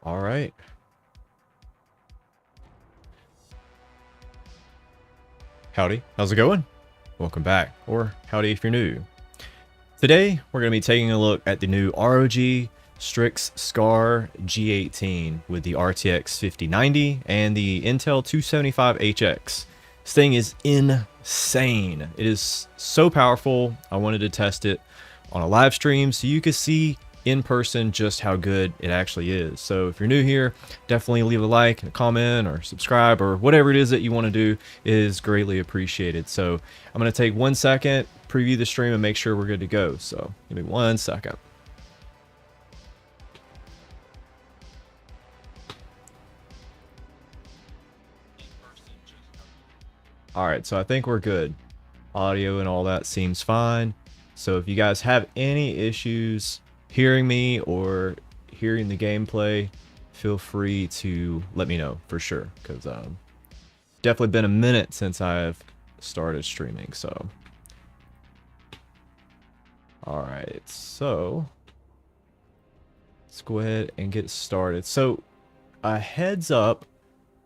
All right. Howdy, how's it going? Welcome back, or howdy if you're new. Today, we're going to be taking a look at the new ROG Strix SCAR G18 with the RTX 5090 and the Intel 275HX. This thing is insane. It is so powerful. I wanted to test it on a live stream so you could see in person just how good it actually is. So if you're new here, definitely leave a like, a comment, or subscribe, or whatever it is that you want to do is greatly appreciated. So I'm going to take 1 second, preview the stream, and make sure we're good to go. So give me 1 second. All right, so I think we're good. Audio and all that seems fine. So if you guys have any issues hearing me or hearing the gameplay, feel free to let me know for sure, because definitely been a minute since I've started streaming. So all right, so let's go ahead and get started. So a heads up,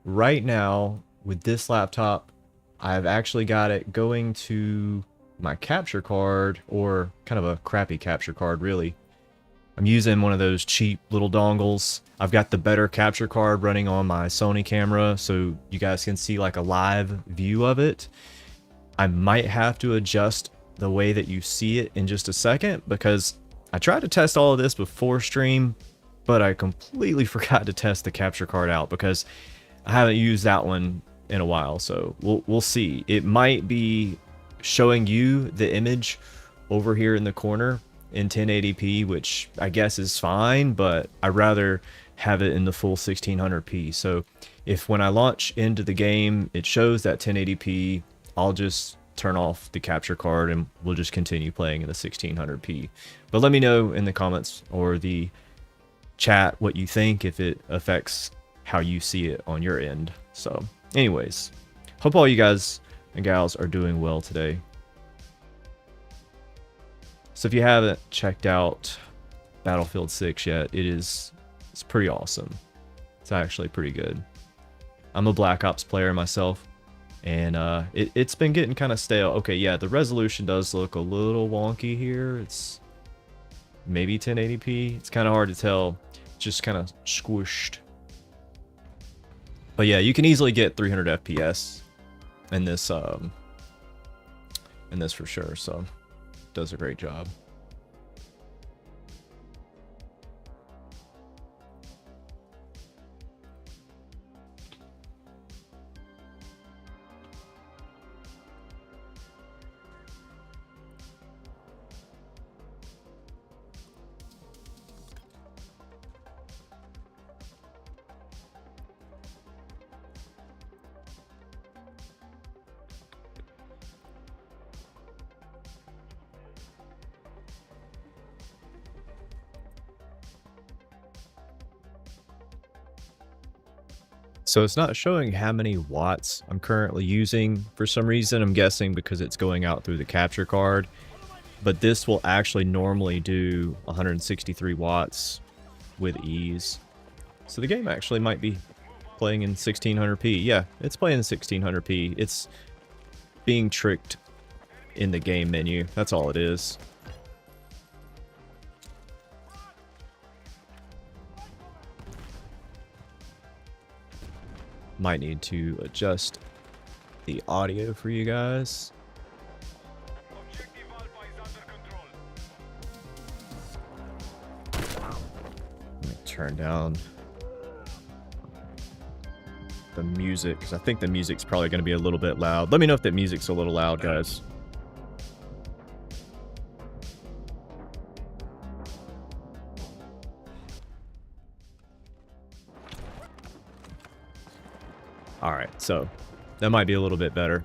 right now with this laptop, I've actually got it going to my capture card, or kind of a crappy capture card really. I'm using one of those cheap little dongles. I've got the better capture card running on my Sony camera so you guys can see like a live view of it. I might have to adjust the way that you see it in just a second, because I tried to test all of this before stream, but I completely forgot to test the capture card out because I haven't used that one in a while. So we'll see. It might be showing you the image over here in the corner in 1080p, which I guess is fine, but I'd rather have it in the full 1600p. So if when I launch into the game it shows that 1080p, I'll just turn off the capture card and we'll just continue playing in the 1600p. But let me know in the comments or the chat what you think, if it affects how you see it on your end. So anyways, hope all you guys and gals are doing well today. So if you haven't checked out Battlefield 6 yet, it's pretty awesome. It's actually pretty good. I'm a Black Ops player myself, and it's been getting kind of stale. Okay, yeah, the resolution does look a little wonky here. It's maybe 1080p. It's kind of hard to tell. Just kind of squished. But yeah, you can easily get 300 FPS in this for sure. So does a great job. So it's not showing how many watts I'm currently using for some reason. I'm guessing because it's going out through the capture card. But this will actually normally do 163 watts with ease. So the game actually might be playing in 1600p. Yeah, it's playing in 1600p. It's being tricked in the game menu. That's all it is. Might need to adjust the audio for you guys. Let me turn down the music, because I think the music's probably going to be a little bit loud. Let me know if that music's a little loud, guys. Alright, so that might be a little bit better.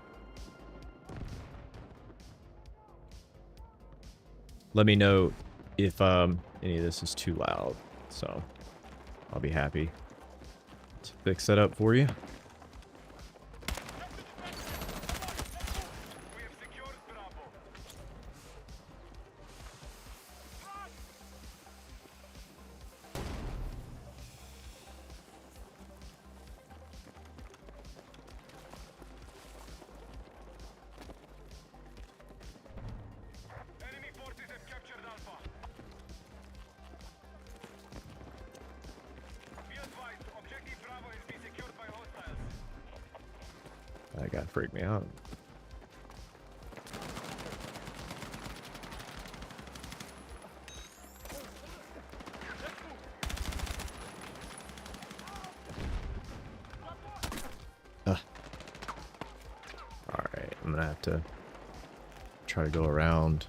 Let me know if any of this is too loud, so I'll be happy to fix that up for you. That guy freaked me out. Alright, I'm gonna have to try to go around.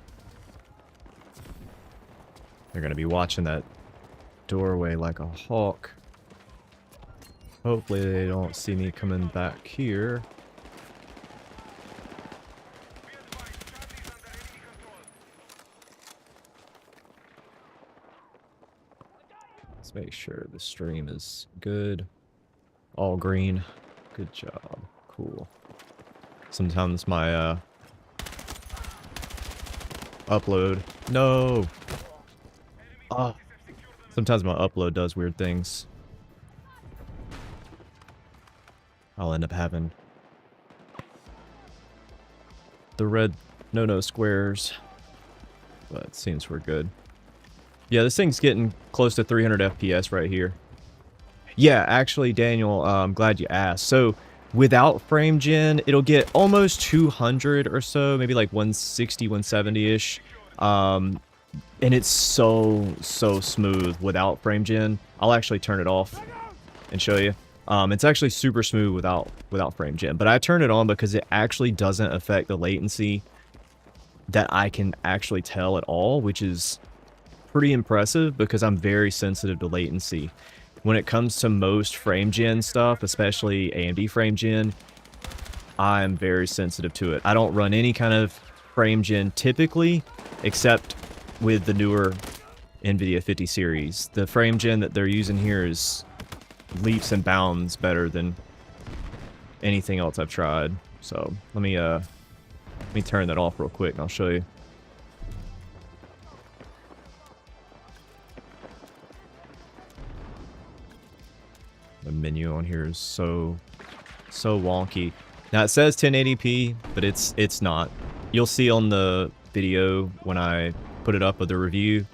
They're gonna be watching that doorway like a hawk. Hopefully they don't see me coming back here. Let's make sure the stream is good. All green. Good job. Cool. Sometimes my upload. No! Ah. Sometimes my upload does weird things. I'll end up having the red no-no squares. But it seems we're good. Yeah, this thing's getting close to 300 FPS right here. Yeah, actually, Daniel, I'm glad you asked. So, without frame gen, it'll get almost 200 or so, maybe like 160, 170-ish. And it's so smooth without frame gen. I'll actually turn it off and show you. It's actually super smooth without frame gen. But I turn it on because it actually doesn't affect the latency that I can actually tell at all, which is pretty impressive because I'm very sensitive to latency. When it comes to most frame gen stuff, especially AMD frame gen, I'm very sensitive to it. I don't run any kind of frame gen typically, except with the newer NVIDIA 50 series. The frame gen that they're using here is leaps and bounds better than anything else I've tried. So let me turn that off real quick and I'll show you. The menu on here is so wonky. Now it says 1080p, but it's not. You'll see on the video when I put it up with the review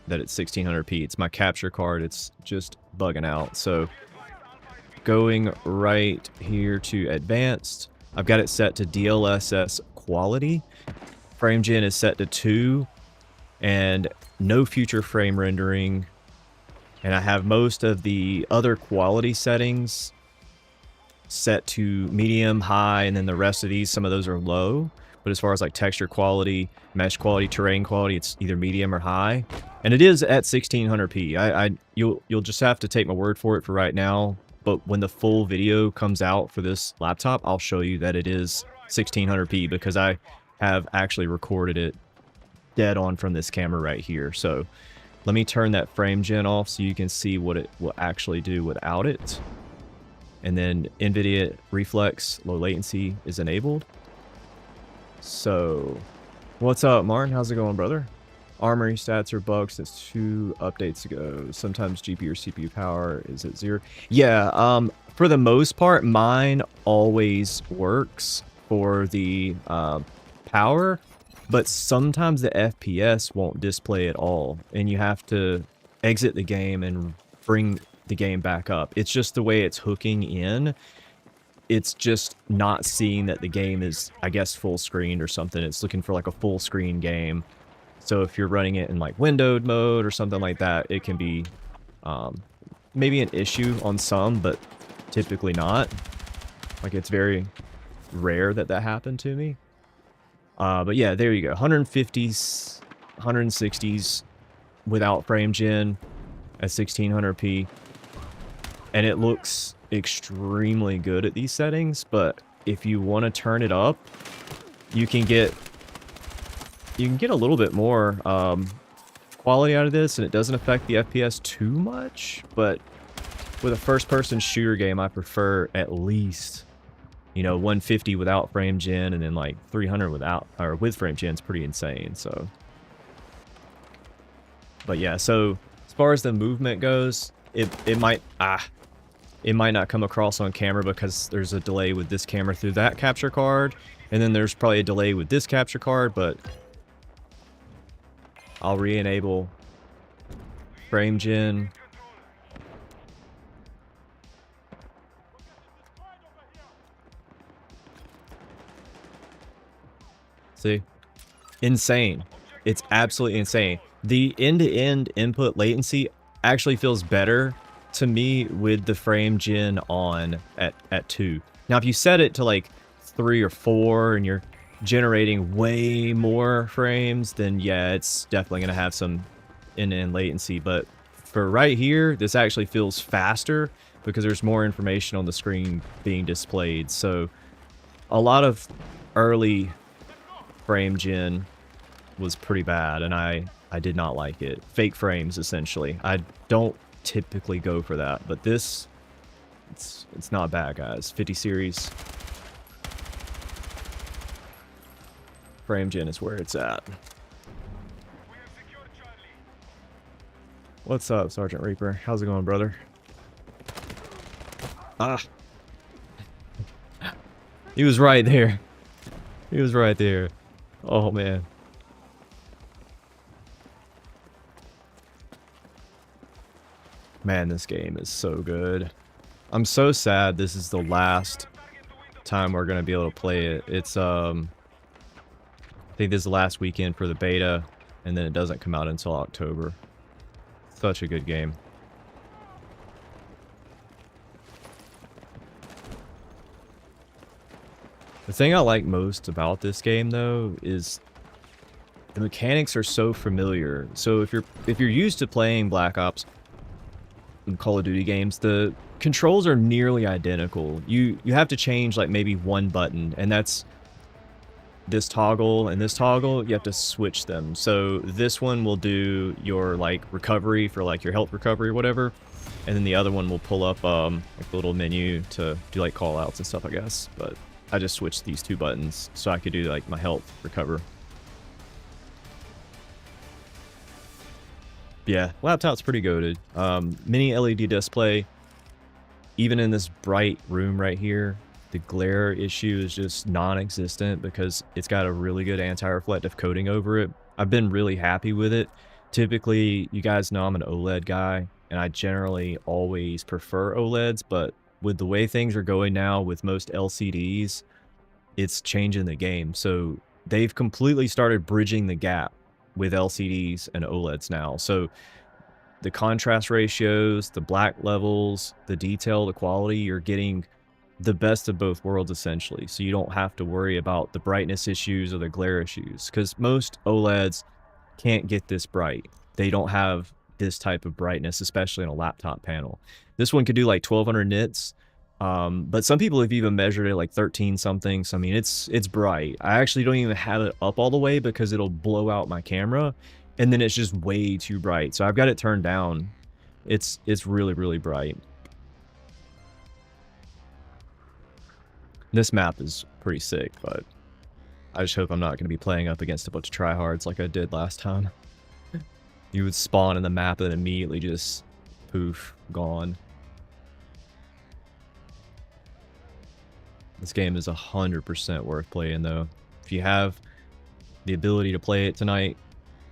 that it's 1600p. It's my capture card. It's just bugging out. So going right here to advanced, I've got it set to DLSS quality. Frame gen is set to 2 and no future frame rendering. And I have most of the other quality settings set to medium, high, and then the rest of these, some of those are low. But as far as like texture quality, mesh quality, terrain quality, it's either medium or high. And it is at 1600p. You'll just have to take my word for it for right now. But when the full video comes out for this laptop, I'll show you that it is 1600p because I have actually recorded it dead on from this camera right here. So let me turn that frame gen off so you can see what it will actually do without it. And then NVIDIA Reflex low latency is enabled. So, what's up, Martin? How's it going, brother? Armory stats are bugs since 2 updates ago. Sometimes GPU or CPU power is at 0. Yeah, for the most part, mine always works for the power. But sometimes the FPS won't display at all, and you have to exit the game and bring the game back up. It's just the way it's hooking in. It's just not seeing that the game is, I guess, full screen or something. It's looking for like a full screen game. So if you're running it in like windowed mode or something like that, it can be maybe an issue on some, but typically not. Like it's very rare that that happened to me. But yeah, there you go. 150s, 160s without frame gen at 1600p. And it looks extremely good at these settings, but if you want to turn it up, you can get a little bit more quality out of this, and it doesn't affect the FPS too much. But with a first-person shooter game, I prefer at least, you know, 150 without frame gen, and then like 300 without or with frame gen is pretty insane. So, but yeah, so as far as the movement goes, it might not come across on camera because there's a delay with this camera through that capture card, and then there's probably a delay with this capture card. But I'll re-enable frame gen. See? Insane. It's absolutely insane. The end-to-end input latency actually feels better to me with the frame gen on at 2. Now, if you set it to like 3 or 4 and you're generating way more frames, then yeah, it's definitely going to have some end-to-end latency. But for right here, this actually feels faster because there's more information on the screen being displayed. So a lot of early frame gen was pretty bad, and I did not like it. Fake frames, essentially. I don't typically go for that, but this, it's not bad, guys. 50 series frame gen is where it's at. What's up, Sergeant Reaper? How's it going, brother? Ah. He was right there. He was right there. Oh, man. Man, this game is so good. I'm so sad this is the last time we're going to be able to play it. It's, I think this is the last weekend for the beta, and then it doesn't come out until October. Such a good game. The thing I like most about this game, though, is the mechanics are so familiar. So if you're used to playing Black Ops and Call of Duty games, the controls are nearly identical. You have to change like maybe one button, and that's this toggle and this toggle. You have to switch them. So this one will do your like recovery for like your health recovery or whatever, and then the other one will pull up like the little menu to do like call outs and stuff, I guess. But I just switched these two buttons so I could do like my health recover. Yeah, laptop's pretty goated. Mini LED display. Even in this bright room right here, the glare issue is just non-existent because it's got a really good anti-reflective coating over it. I've been really happy with it. Typically, you guys know I'm an OLED guy, and I generally always prefer OLEDs, but with the way things are going now with most LCDs, it's changing the game. So they've completely started bridging the gap with LCDs and OLEDs now. So the contrast ratios, the black levels, the detail, the quality, you're getting the best of both worlds essentially. So you don't have to worry about the brightness issues or the glare issues, because most OLEDs can't get this bright. They don't have this type of brightness, especially in a laptop panel. This one could do like 1200 nits, but some people have even measured it like 13 something. So I mean, it's bright. I actually don't even have it up all the way because it'll blow out my camera, and then it's just way too bright. So I've got it turned down. It's really, really bright. This map is pretty sick, but I just hope I'm not going to be playing up against a bunch of tryhards like I did last time. You would spawn in the map and immediately just poof, gone. This game is 100% worth playing, though. If you have the ability to play it tonight,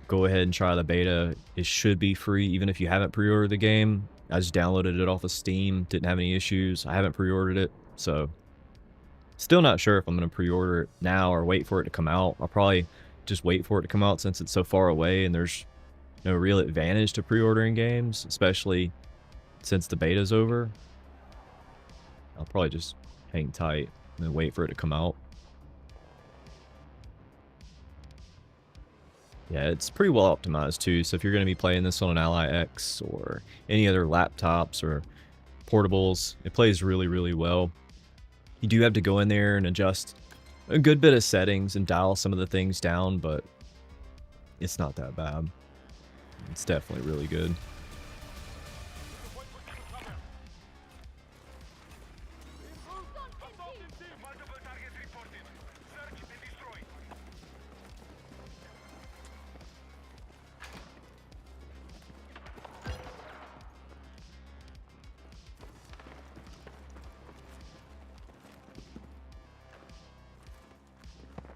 go ahead and try the beta. It should be free, even if you haven't pre-ordered the game. I just downloaded it off of Steam, didn't have any issues. I haven't pre-ordered it, so still not sure if I'm going to pre-order it now or wait for it to come out. I'll probably just wait for it to come out since it's so far away and there's no real advantage to pre-ordering games, especially since the beta's over. I'll probably just hang tight and then wait for it to come out. Yeah, it's pretty well optimized too, so if you're going to be playing this on an Ally X or any other laptops or portables, it plays really, really well. You do have to go in there and adjust a good bit of settings and dial some of the things down, but it's not that bad. It's definitely really good.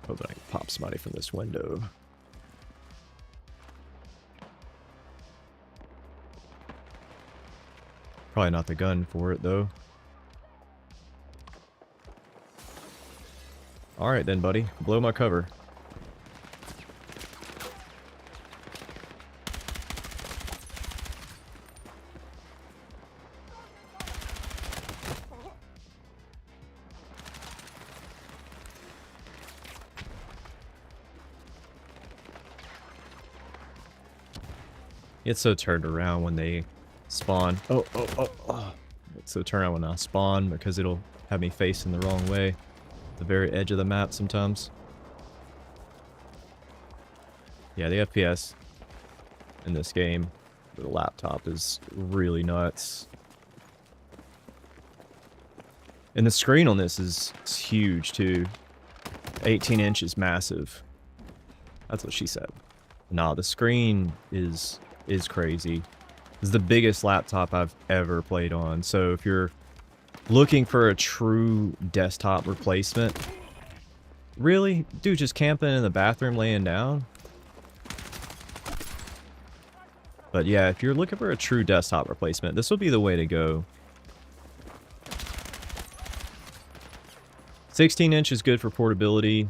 Hope that I can pop somebody from this window. Probably not the gun for it, though. Alright then, buddy. Blow my cover. It's so turned around when they spawn. Oh. It's so turned around when I spawn because it'll have me facing the wrong way. The very edge of the map sometimes. Yeah, the FPS in this game with a laptop is really nuts. And the screen on this is huge too. 18 inch is massive. That's what she said. Nah, the screen is crazy. This is the biggest laptop I've ever played on. So if you're looking for a true desktop replacement, really? Dude, just camping in the bathroom laying down? But yeah, if you're looking for a true desktop replacement, this would be the way to go. 16 inch is good for portability,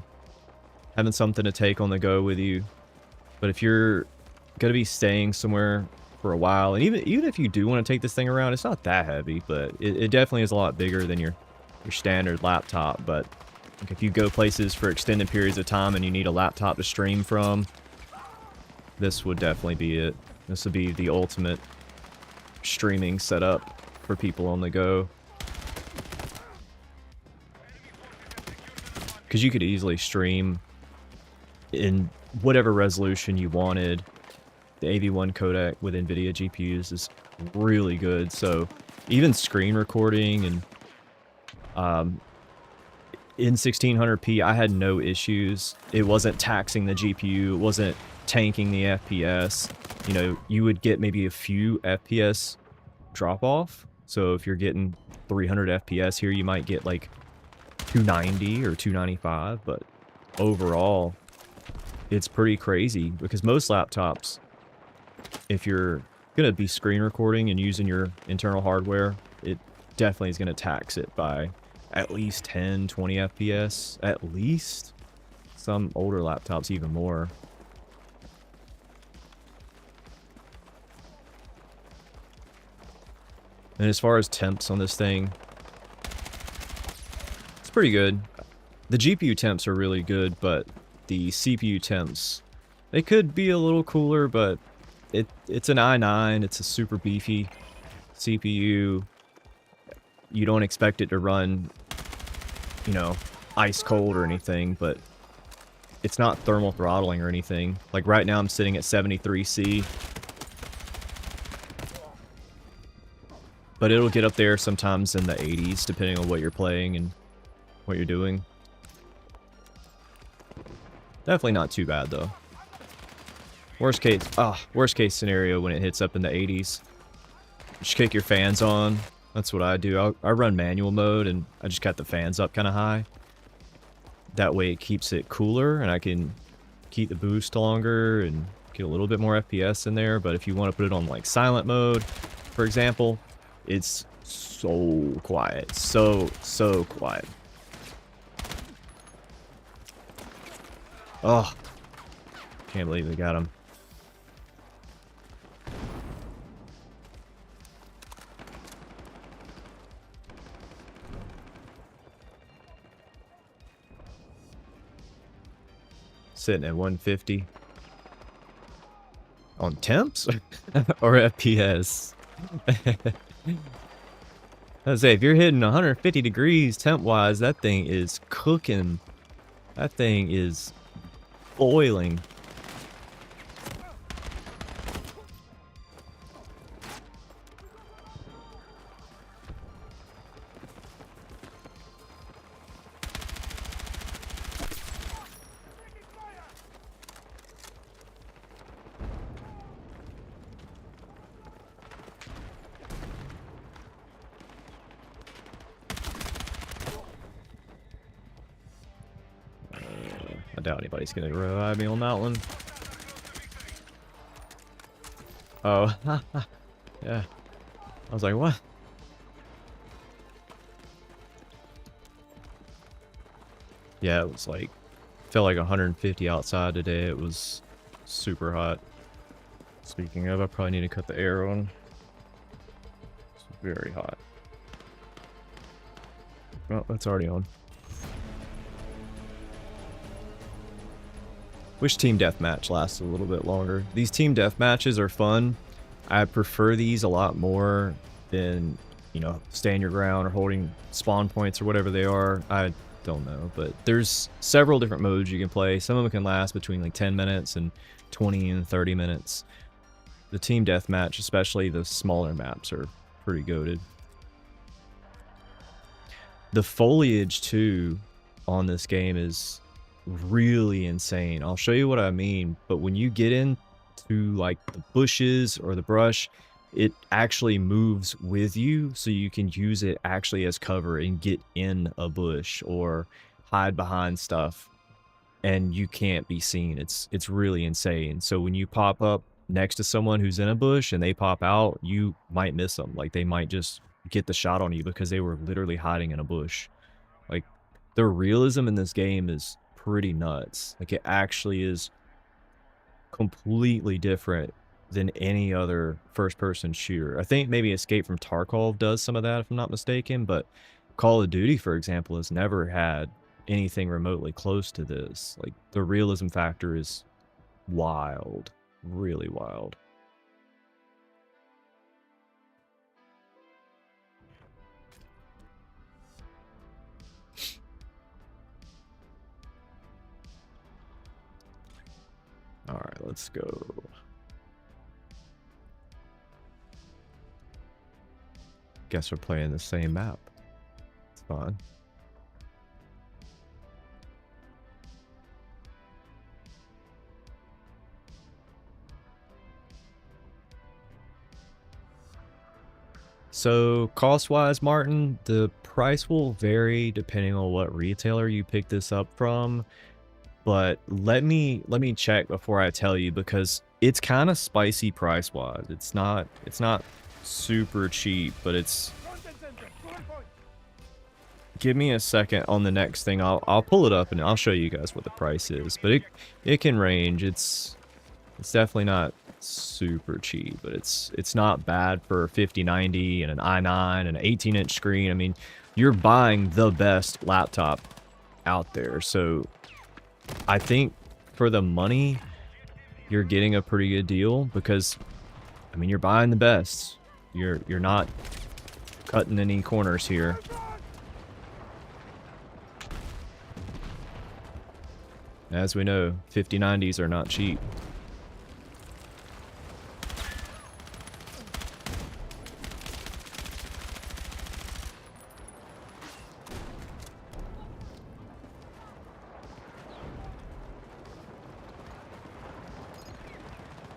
having something to take on the go with you. But if you're going to be staying somewhere for a while, and even if you do want to take this thing around, it's not that heavy, but it definitely is a lot bigger than your standard laptop. But like, if you go places for extended periods of time and you need a laptop to stream from, this would definitely be it. This would be the ultimate streaming setup for people on the go. Because you could easily stream in whatever resolution you wanted. The AV1 codec with NVIDIA GPUs is really good. So even screen recording and in 1600p, I had no issues. It wasn't taxing the GPU. It wasn't tanking the FPS. You know, you would get maybe a few FPS drop off. So if you're getting 300 FPS here, you might get like 290 or 295, but overall it's pretty crazy because most laptops, if you're gonna be screen recording and using your internal hardware, it definitely is gonna tax it by at least 10, 20 FPS, at least. Some older laptops even more. And as far as temps on this thing, pretty good. The GPU temps are really good, but the CPU temps, they could be a little cooler, but it's an i9, it's a super beefy CPU. You don't expect it to run, you know, ice cold or anything, but it's not thermal throttling or anything. Like right now I'm sitting at 73C. But it'll get up there sometimes in the 80s depending on what you're playing and what you're doing. Definitely not too bad though. Worst case scenario when it hits up in the 80s. Just kick your fans on. That's what I do. I run manual mode and I just got the fans up kind of high. That way it keeps it cooler and I can keep the boost longer and get a little bit more FPS in there. But if you want to put it on like silent mode, for example, it's so quiet. So quiet. Oh, can't believe we got him. Sitting at 150. On temps? Or FPS? I say, if you're hitting 150 degrees temp-wise, that thing is cooking. That thing is boiling. I doubt anybody's gonna revive me on that one. Oh, yeah. I was like, what? Yeah, it was like, felt like 150 outside today. It was super hot. Speaking of, I probably need to cut the air on. It's very hot. Oh, that's already on. Wish Team Deathmatch lasted a little bit longer. These Team Deathmatches are fun. I prefer these a lot more than, you know, stand your ground or holding spawn points or whatever they are. I don't know, but there's several different modes you can play. Some of them can last between like 10 minutes and 20 and 30 minutes. The Team Deathmatch, especially the smaller maps, are pretty goated. The foliage, too, on this game is really insane. I'll show you what I mean, but when you get into like the bushes or the brush, it actually moves with you, so you can use it actually as cover and get in a bush or hide behind stuff, and you can't be seen. It's really insane. So when you pop up next to someone who's in a bush and they pop out, you might miss them. Like, they might just get the shot on you because they were literally hiding in a bush. Like, the realism in this game is pretty nuts. Like, it actually is completely different than any other first-person shooter. I think maybe Escape from Tarkov does some of that, if I'm not mistaken, but Call of Duty, for example, has never had anything remotely close to this. Like, the realism factor is wild. Really wild. Alright, let's go. Guess we're playing the same map. It's fun. So, cost-wise, Martin, the price will vary depending on what retailer you pick this up from. But let me check before I tell you, because it's kind of spicy price-wise. It's not super cheap, but it's... Give me a second on the next thing. I'll pull it up and I'll show you guys what the price is. But it can range. It's definitely not super cheap, but it's not bad for a 5090 and an i9 and an 18-inch screen. I mean, you're buying the best laptop out there. So I think for the money, you're getting a pretty good deal, because I mean, you're buying the best. You're not cutting any corners here. As we know, 5090s are not cheap.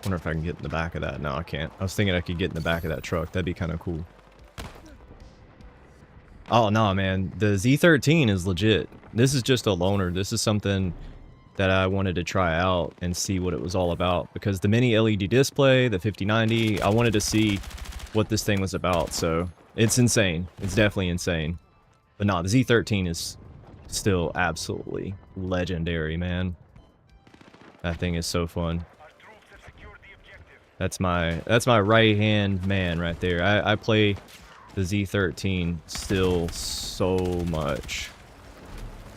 Wonder if I can get in the back of that. No, I can't. I was thinking I could get in the back of that truck. That'd be kind of cool. Oh, no, man. The Z13 is legit. This is just a loaner. This is something that I wanted to try out and see what it was all about. Because the mini LED display, the 5090, I wanted to see what this thing was about. So, it's insane. It's definitely insane. But no, the Z13 is still absolutely legendary, man. That thing is so fun. That's my right hand man right there. I play the Z13 still so much.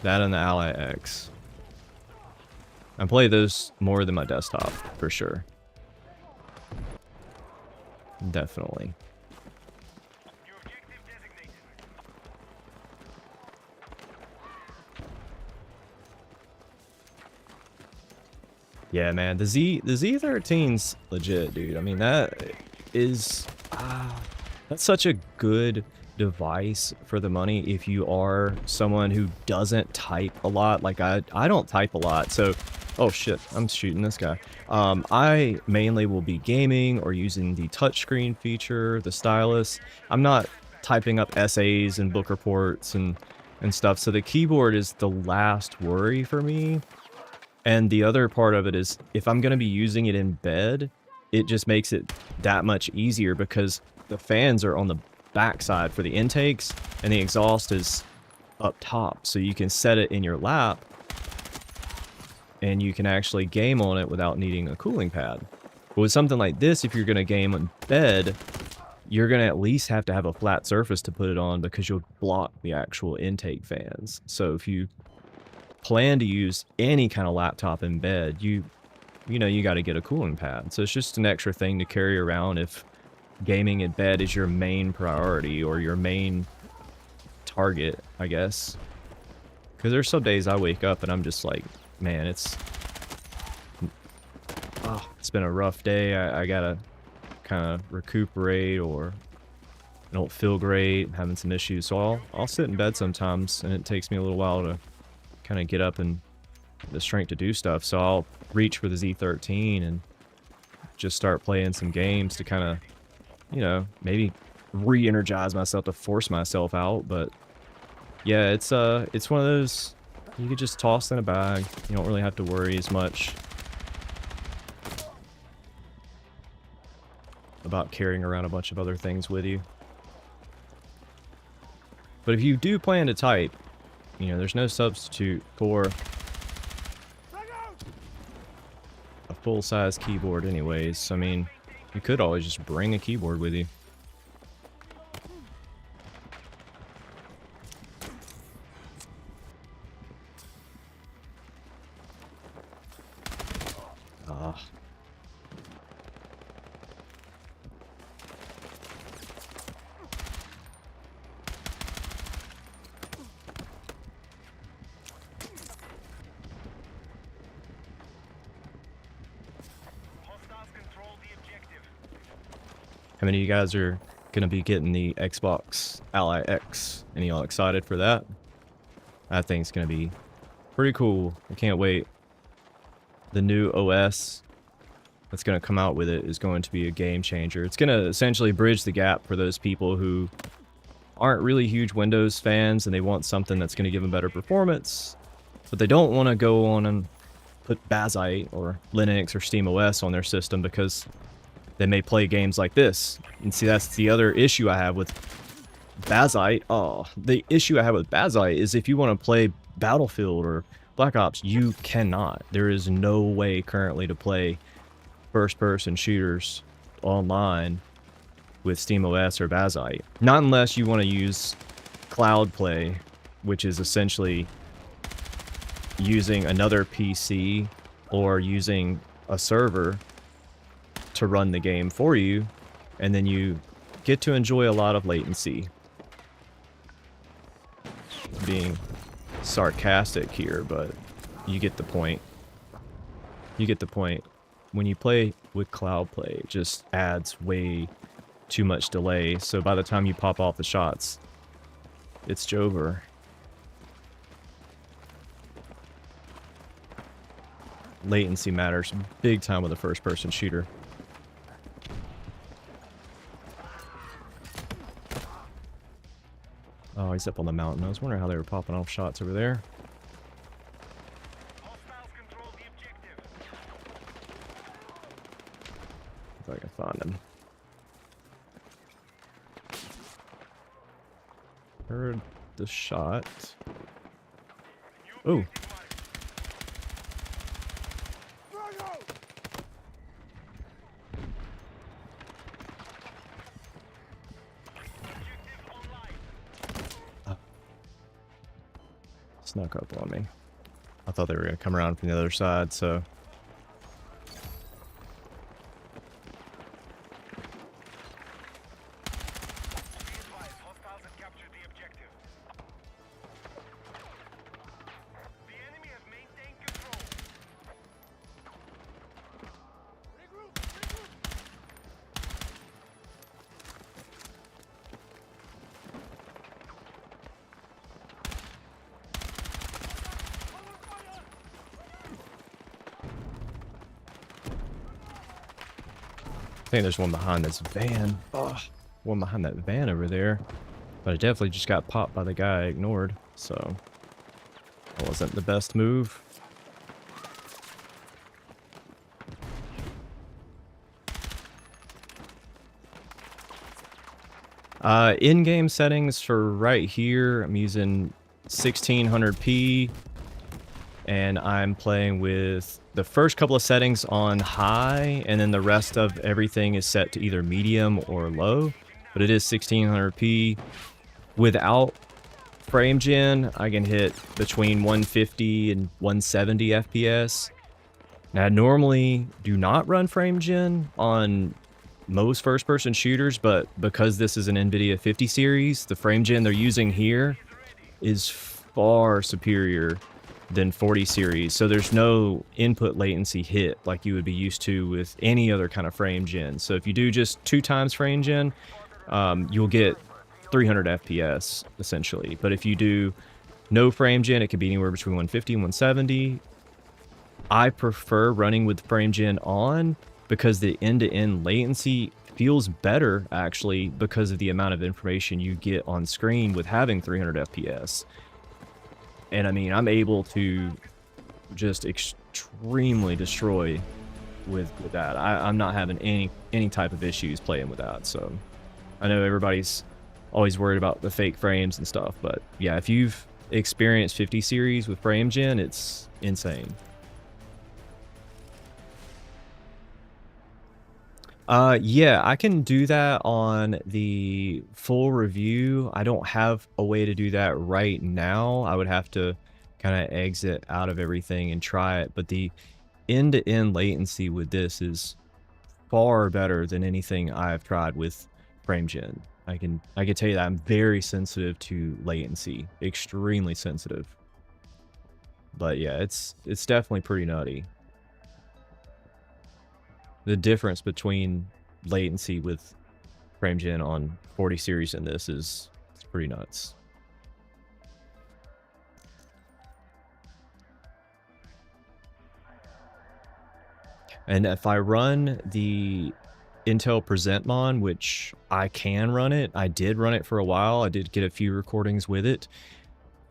That and the Ally X. I play those more than my desktop, for sure. Definitely. Yeah, man, the Z13's legit, dude. I mean, that is that's such a good device for the money if you are someone who doesn't type a lot. Like I don't type a lot, so oh shit, I'm shooting this guy. I mainly will be gaming or using the touchscreen feature, the stylus. I'm not typing up essays and book reports and stuff. So the keyboard is the last worry for me. And the other part of it is, if I'm going to be using it in bed, it just makes it that much easier, because the fans are on the backside for the intakes and the exhaust is up top. So you can set it in your lap and you can actually game on it without needing a cooling pad. But with something like this, if you're going to game in bed, you're going to at least have to have a flat surface to put it on, because you'll block the actual intake fans. So if you plan to use any kind of laptop in bed, you know you got to get a cooling pad. So it's just an extra thing to carry around if gaming in bed is your main priority or your main target, I guess. Because there's some days I wake up and I'm just like, man, it's been a rough day. I gotta kind of recuperate, or I don't feel great, I'm having some issues. So I'll sit in bed sometimes, and it takes me a little while to kind of get up and the strength to do stuff. So I'll reach for the Z13 and just start playing some games to kind of, you know, maybe re-energize myself, to force myself out. But yeah, it's one of those you could just toss in a bag. You don't really have to worry as much about carrying around a bunch of other things with you. But if you do plan to type, you know, there's no substitute for a full-size keyboard anyways. I mean, you could always just bring a keyboard with you. How many of you guys are going to be getting the Xbox Ally X? Any y'all excited for that? That thing's going to be pretty cool. I can't wait. The new OS that's going to come out with it is going to be a game changer. It's going to essentially bridge the gap for those people who aren't really huge Windows fans and they want something that's going to give them better performance, but they don't want to go on and put Bazite or Linux or SteamOS on their system because they may play games like this. And see, that's the other issue I have with Bazite. The issue I have with Bazite is if you want to play Battlefield or Black Ops, you cannot. There is no way currently to play first-person shooters online with SteamOS or Bazite. Not unless you want to use Cloud Play, which is essentially using another PC or using a server to run the game for you, and then you get to enjoy a lot of latency. Being sarcastic here, but you get the point. You get the point. When you play with Cloud Play, it just adds way too much delay, so by the time you pop off the shots, it's over. Latency matters big time with a first-person shooter. Oh, he's up on the mountain. I was wondering how they were popping off shots over there. If I can find him. Heard the shot. Oh. Snuck up on me. I thought they were going to come around from the other side, so... I think there's one behind this van. Oh, one behind that van over there. But I definitely just got popped by the guy I ignored, so that wasn't the best move. In-game settings for right here, I'm using 1600p. And I'm playing with the first couple of settings on high, and then the rest of everything is set to either medium or low. But it is 1600p without frame gen, I can hit between 150 and 170 FPS. Now, I normally do not run frame gen on most first-person shooters, but because this is an NVIDIA 50 series, the frame gen they're using here is far superior than 40 series, so there's no input latency hit like you would be used to with any other kind of frame gen. So if you do just 2 times frame gen, you'll get 300 FPS essentially. But if you do no frame gen, it could be anywhere between 150 and 170. I prefer running with frame gen on because the end-to-end latency feels better actually because of the amount of information you get on screen with having 300 FPS. And I mean, I'm able to just extremely destroy with that. I'm not having any type of issues playing with that. So I know everybody's always worried about the fake frames and stuff, but yeah, if you've experienced 50 series with frame gen, it's insane. Yeah, I can do that on the full review. I don't have a way to do that right now. I would have to kind of exit out of everything and try it, but the end-to-end latency with this is far better than anything I've tried with frame gen. I can tell you that I'm very sensitive to latency, extremely sensitive. But yeah, it's definitely pretty nutty. The difference between latency with frame gen on 40 series and this is pretty nuts. And if I run the Intel Presentmon, which I can run it, I did run it for a while. I did get a few recordings with it.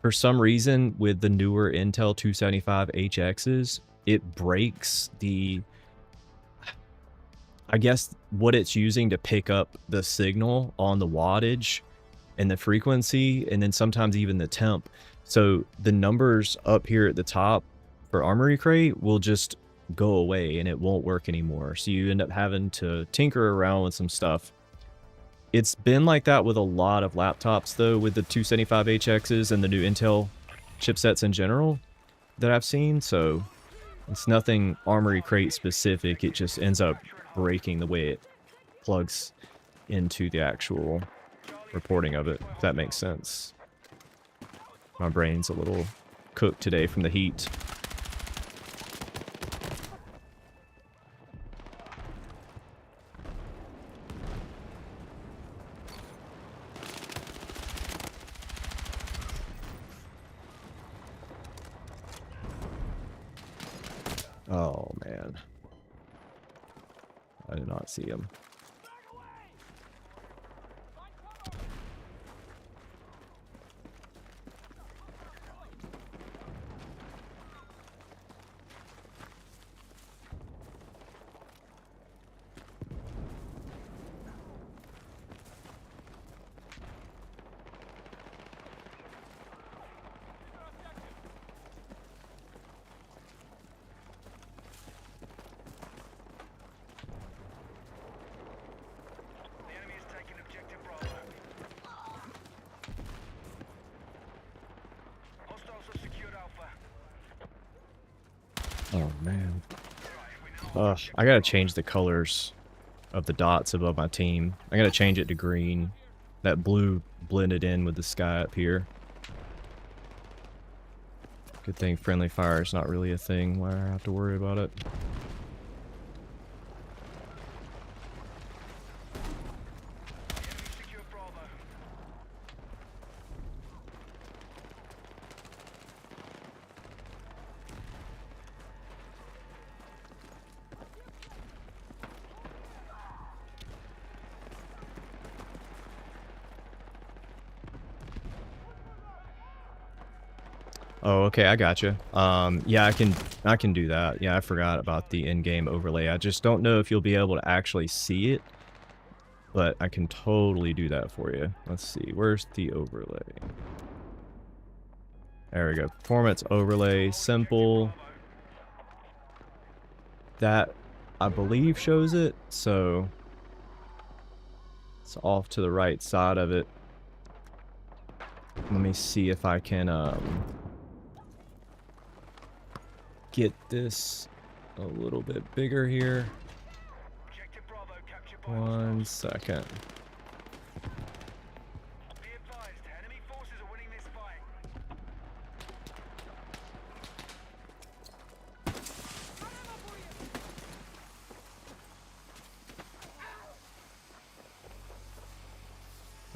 For some reason, with the newer Intel 275HXs, it breaks the, I guess, what it's using to pick up the signal on the wattage and the frequency, and then sometimes even the temp. So the numbers up here at the top for Armory Crate will just go away and it won't work anymore. So you end up having to tinker around with some stuff. It's been like that with a lot of laptops though, with the 275HXs and the new Intel chipsets in general that I've seen. So it's nothing Armory Crate specific. It just ends up breaking the way it plugs into the actual reporting of it, if that makes sense. My brain's a little cooked today from the heat. Oh man, I did not see him. Oh man. I gotta change the colors of the dots above my team. I gotta change it to green. That blue blended in with the sky up here. Good thing friendly fire is not really a thing where I have to worry about it. Oh, okay, I gotcha. Yeah, I can do that. Yeah, I forgot about the in-game overlay. I just don't know if you'll be able to actually see it, but I can totally do that for you. Let's see, where's the overlay? There we go. Performance overlay, simple. That, I believe, shows it, so it's off to the right side of it. Let me see if I can get this a little bit bigger here. 1 second.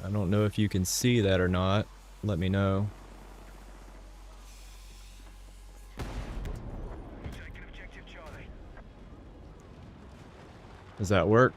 I don't know if you can see that or not. Let me know. Does that work?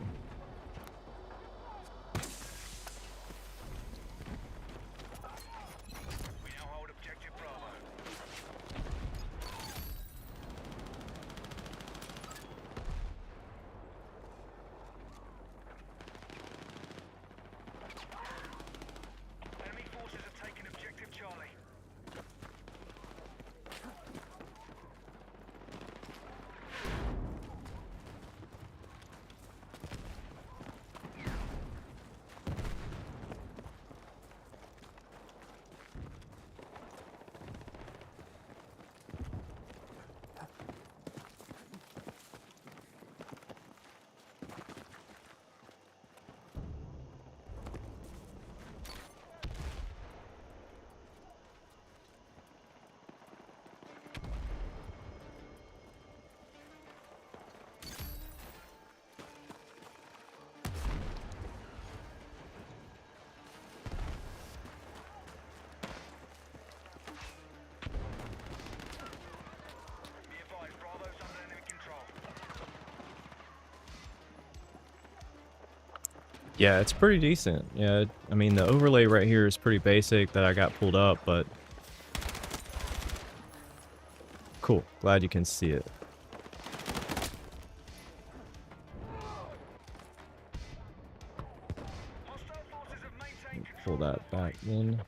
Yeah, it's pretty decent. Yeah, I mean, the overlay right here is pretty basic that I got pulled up, but cool. Glad you can see it. Pull that back in.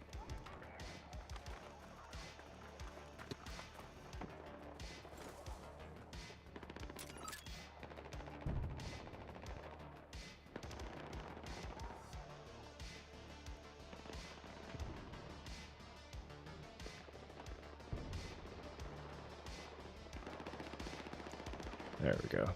There we go.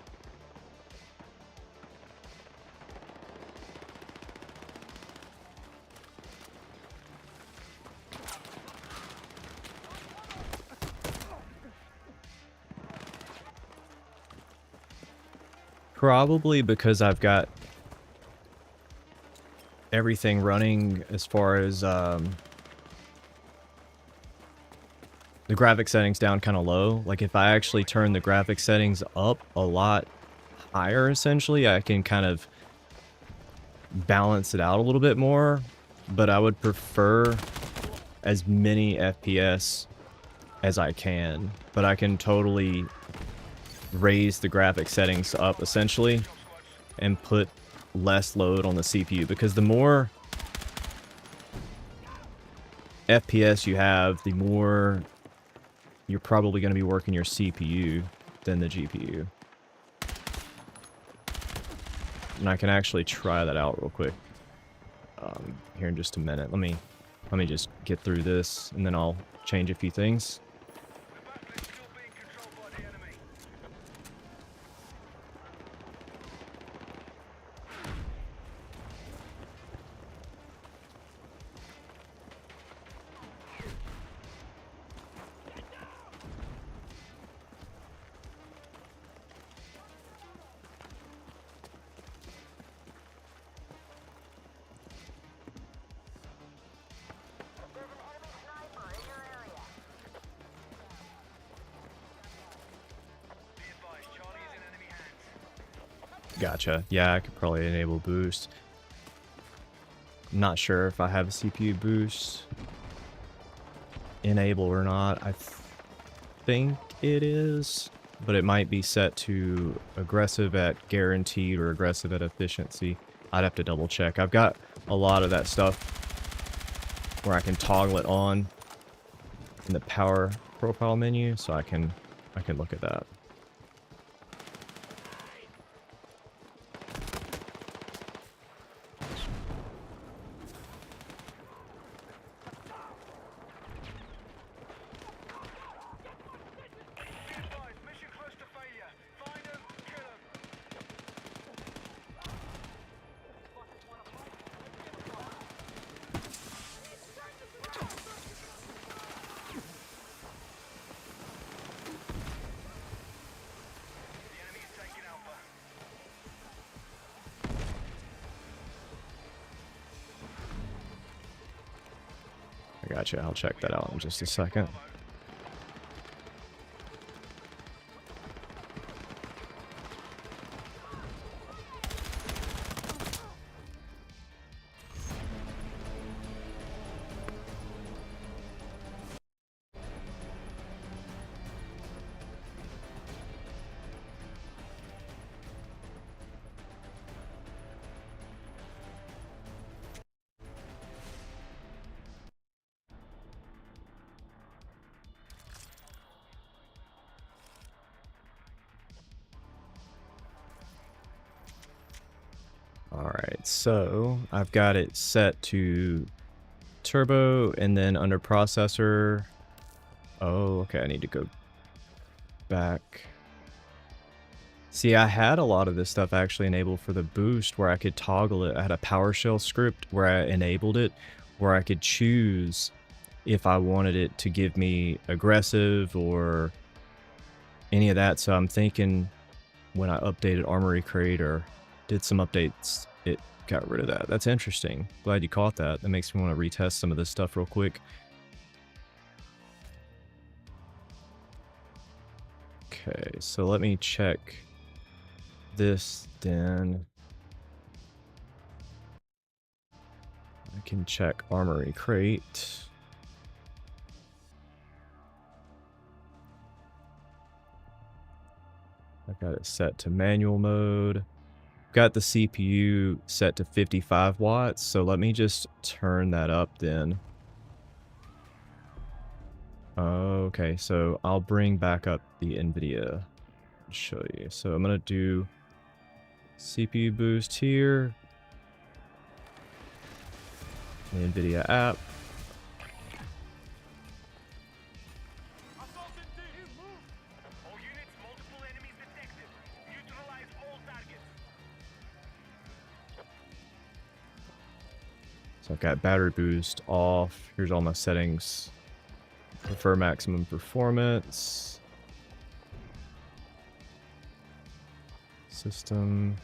Probably because I've got everything running as far as the graphic settings down kind of low. Like if I actually turn the graphic settings up a lot higher, essentially, I can kind of balance it out a little bit more. But I would prefer as many FPS as I can. But I can totally raise the graphic settings up, essentially, and put less load on the CPU. Because the more FPS you have, the more you're probably going to be working your CPU than the GPU. And I can actually try that out real quick here in just a minute. Let me just get through this, and then I'll change a few things. Gotcha. Yeah, I could probably enable boost. I'm not sure if I have a CPU boost enable or not. I think it is, but it might be set to aggressive at guaranteed or aggressive at efficiency. I'd have to double check. I've got a lot of that stuff where I can toggle it on in the power profile menu, so I can look at that. Gotcha. I'll check that out in just a second. Alright, so I've got it set to turbo, and then under processor. Oh, okay, I need to go back. See, I had a lot of this stuff actually enabled for the boost where I could toggle it. I had a PowerShell script where I enabled it, where I could choose if I wanted it to give me aggressive or any of that. So I'm thinking when I updated Armory Crate or did some updates, it got rid of that. That's interesting. Glad you caught that. That makes me want to retest some of this stuff real quick. Okay, so let me check this then. I can check Armory Crate. I've got it set to manual mode. Got the CPU set to 55 watts, so let me just turn that up then. Okay, so I'll bring back up the NVIDIA and show you. So I'm going to do CPU boost here. The NVIDIA app. So I've got battery boost off. Here's all my settings. Prefer maximum performance. System.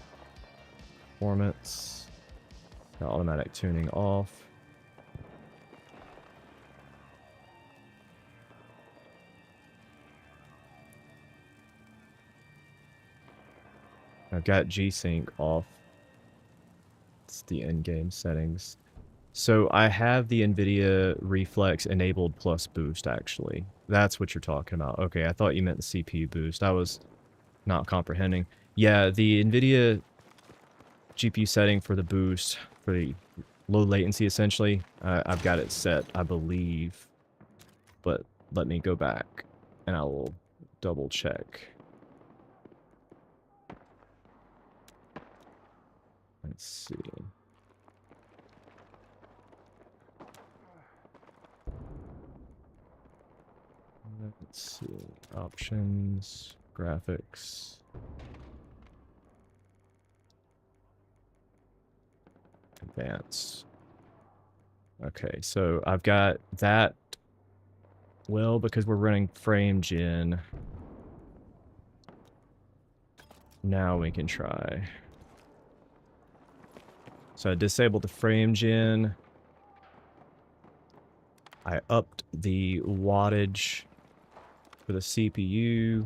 Performance. Got automatic tuning off. I've got G-Sync off. It's the in-game settings. So I have the NVIDIA Reflex enabled plus boost, actually. That's what you're talking about. Okay, I thought you meant the CPU boost. I was not comprehending. Yeah, the NVIDIA GPU setting for the boost, for the low latency, essentially, I've got it set, I believe. But let me go back, and I will double check. Let's see. Let's see. Options, graphics. Advanced. Okay, so I've got that. Well, because we're running frame gen. Now we can try. So I disabled the frame gen. I upped the wattage for the CPU.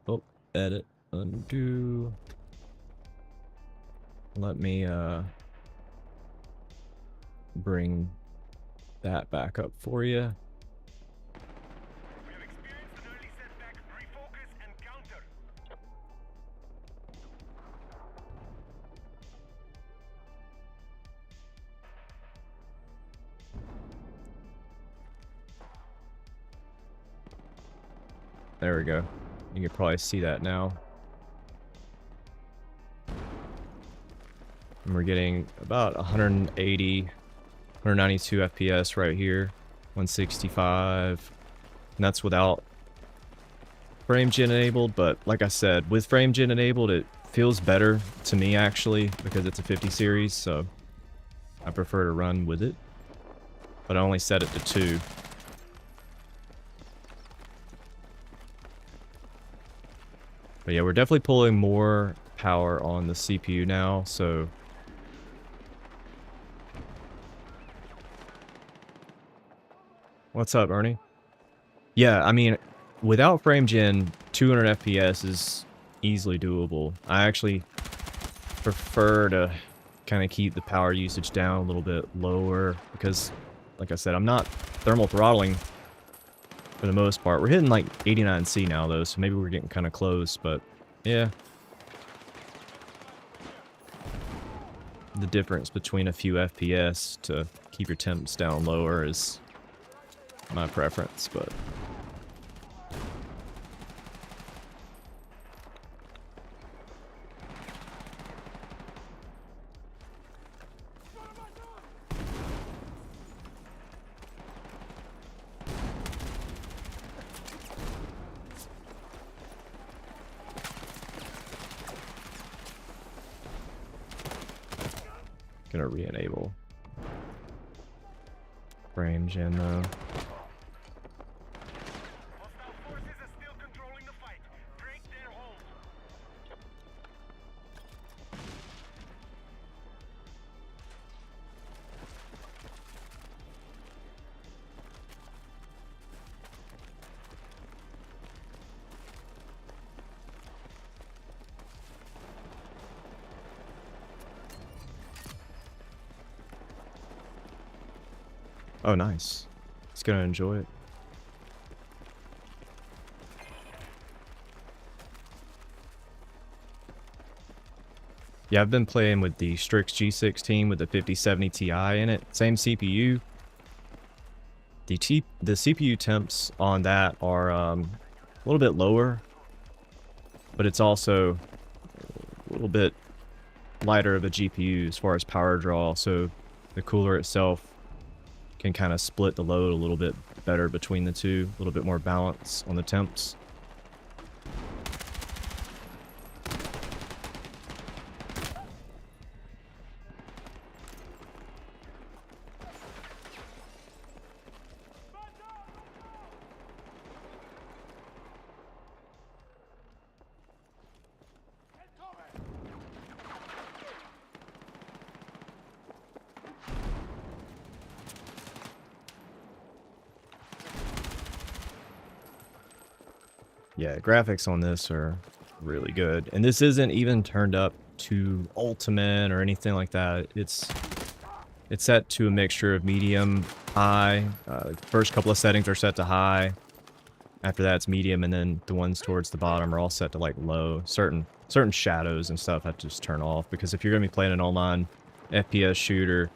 Oh, edit, undo. Let me bring that back up for you. There we go. You can probably see that now. And we're getting about 180, 192 FPS right here. 165. And that's without frame gen enabled, but like I said, with frame gen enabled, it feels better to me actually, because it's a 50 series, so I prefer to run with it. But I only set it to 2. But yeah, we're definitely pulling more power on the CPU now, so What's up, Ernie? Yeah, I mean, without frame gen, 200 FPS is easily doable. I actually prefer to kind of keep the power usage down a little bit lower because, like I said, I'm not thermal throttling for the most part. We're hitting like 89C now, though, so maybe we're getting kind of close, but yeah. The difference between a few FPS to keep your temps down lower is my preference, but... Gonna re-enable frame gen though. Oh, nice. He's gonna enjoy it. Yeah, I've been playing with the Strix G18 with the 5070 Ti in it. Same CPU. The CPU temps on that are a little bit lower, but it's also a little bit lighter of a GPU as far as power draw, so the cooler itself can kind of split the load a little bit better between the two, a little bit more balance on the temps. Yeah, graphics on this are really good. And this isn't even turned up to ultimate or anything like that. It's set to a mixture of medium, high. First couple of settings are set to high. After that, it's medium, and then the ones towards the bottom are all set to like low. Certain shadows and stuff have to just turn off, because if you're going to be playing an online FPS shooter,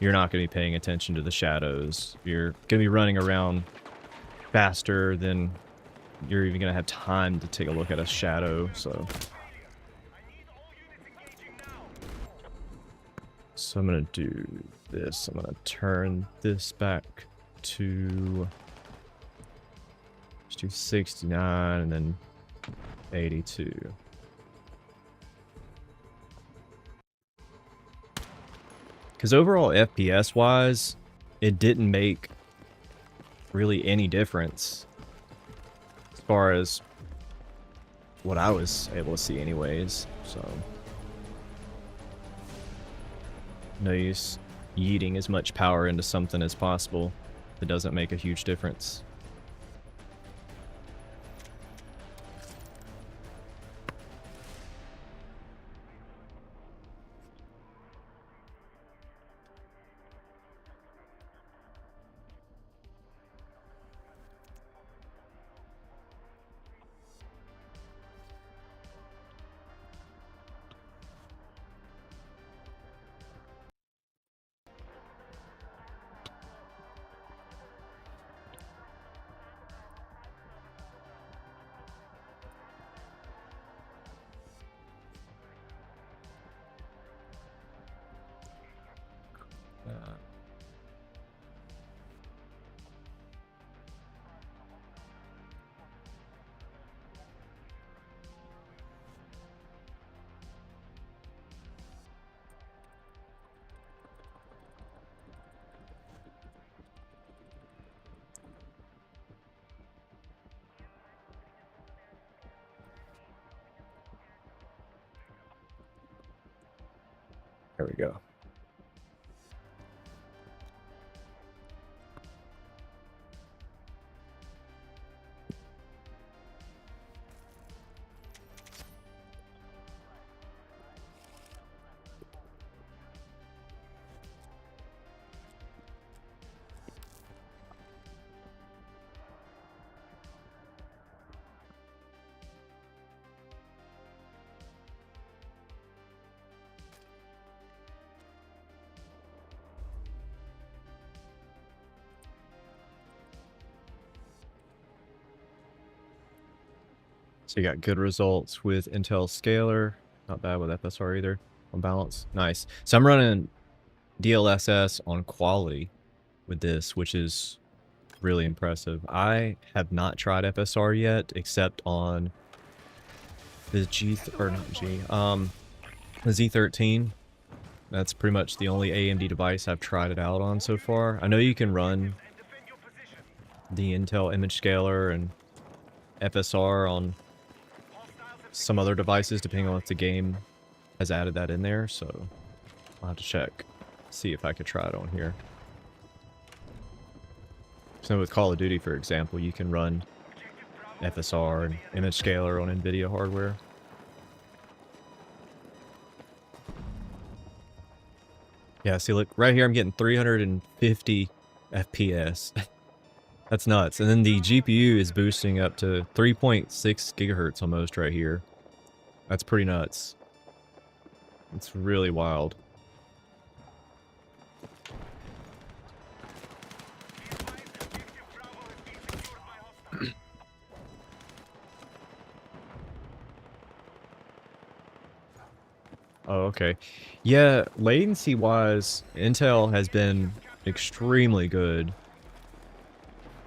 you're not going to be paying attention to the shadows. You're going to be running around faster than you're even going to have time to take a look at a shadow, so... So I'm going to do this. I'm going to turn this back to... Let's do 69 and then 82. Because overall, FPS-wise, it didn't make really any difference as far as what I was able to see anyways, so... No use yeeting as much power into something as possible. It doesn't make a huge difference. There we go. So you got good results with Intel Scalar. Not bad with FSR either. On balance. Nice. So I'm running DLSS on quality with this, which is really impressive. I have not tried FSR yet, except on the the Z13. That's pretty much the only AMD device I've tried it out on so far. I know you can run the Intel image scaler and FSR on some other devices, depending on if the game has added that in there, so I'll have to check, see if I could try it on here. So with Call of Duty, for example, you can run FSR and image scaler on NVIDIA hardware. Yeah, see, look, right here I'm getting 350 FPS. That's nuts. And then the GPU is boosting up to 3.6 gigahertz almost right here. That's pretty nuts. It's really wild. Oh, okay. Yeah, latency-wise, Intel has been extremely good.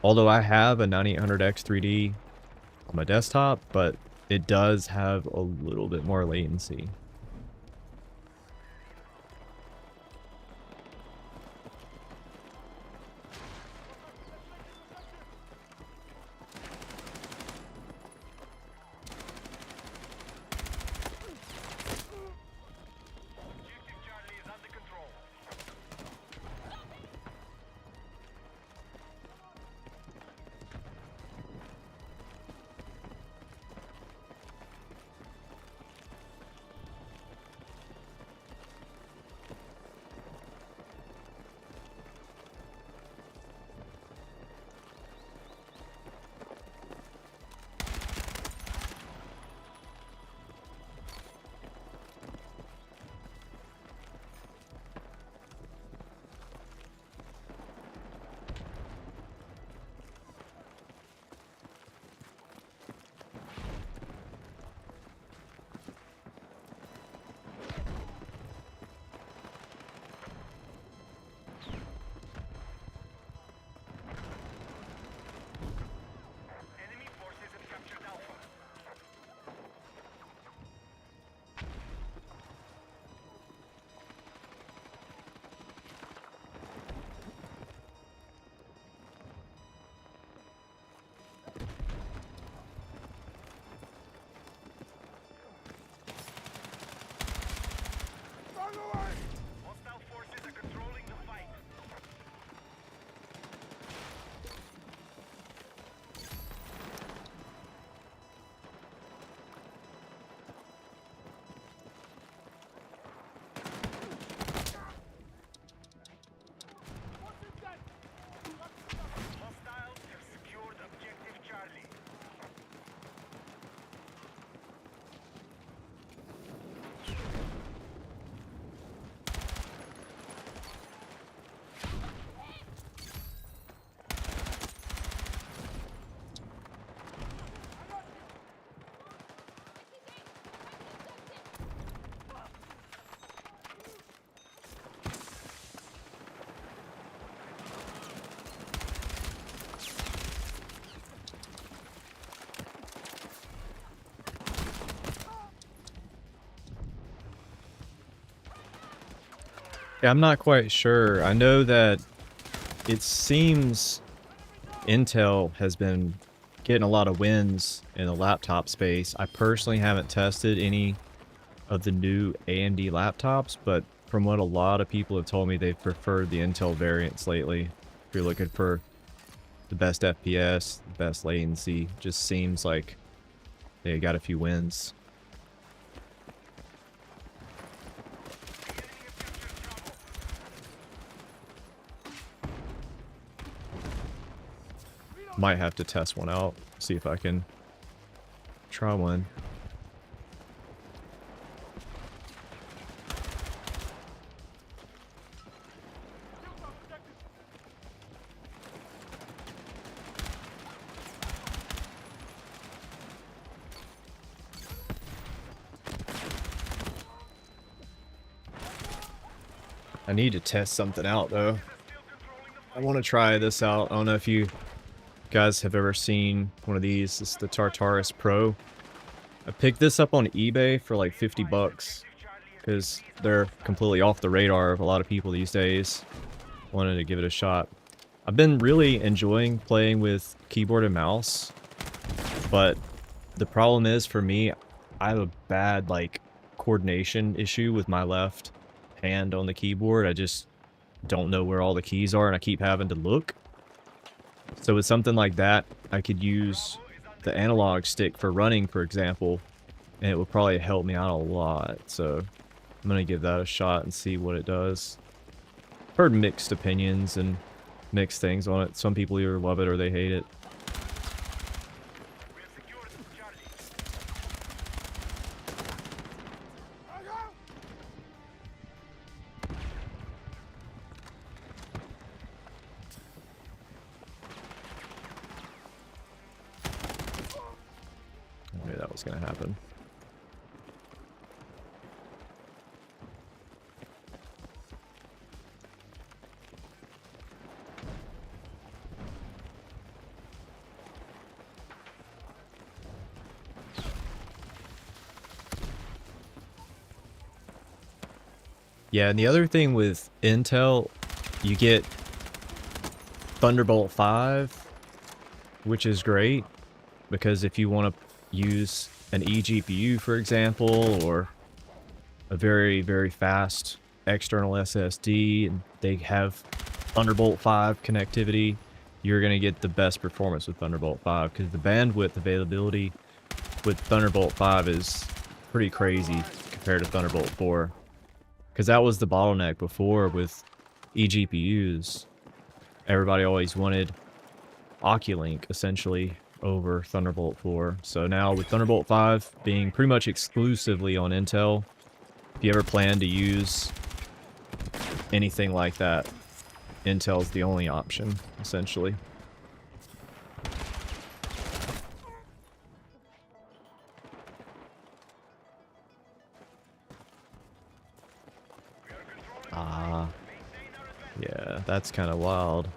Although I have a 9800X 3D on my desktop, but it does have a little bit more latency. Yeah, I'm not quite sure. I know that it seems Intel has been getting a lot of wins in the laptop space. I personally haven't tested any of the new AMD laptops, but from what a lot of people have told me, they've preferred the Intel variants lately. If you're looking for the best FPS, the best latency, just seems like they got a few wins. Might have to test one out, see if I can try one. I need to test something out though. I want to try this out. I don't know if you guys have ever seen one of these. It's the Tartarus Pro. I picked this up on eBay for like 50 bucks because they're completely off the radar of a lot of people these days. Wanted to give it a shot. I've been really enjoying playing with keyboard and mouse, but the problem is for me, I have a bad like coordination issue with my left hand on the keyboard. I just don't know where all the keys are and I keep having to look. So with something like that, I could use the analog stick for running, for example, and it would probably help me out a lot. So I'm gonna give that a shot and see what it does. Heard mixed opinions and mixed things on it. Some people either love it or they hate it. I knew that was gonna happen. Yeah, and the other thing with Intel, you get Thunderbolt 5, which is great, because if you want to use an eGPU, for example, or a very, very fast external SSD, and they have Thunderbolt 5 connectivity, you're going to get the best performance with Thunderbolt 5, because the bandwidth availability with Thunderbolt 5 is pretty crazy compared to Thunderbolt 4. Because that was the bottleneck before with eGPUs. Everybody always wanted Oculink, essentially, over Thunderbolt 4. So now with Thunderbolt 5 being pretty much exclusively on Intel, if you ever plan to use anything like that, Intel's the only option, essentially. Ah, yeah, that's kind of wild.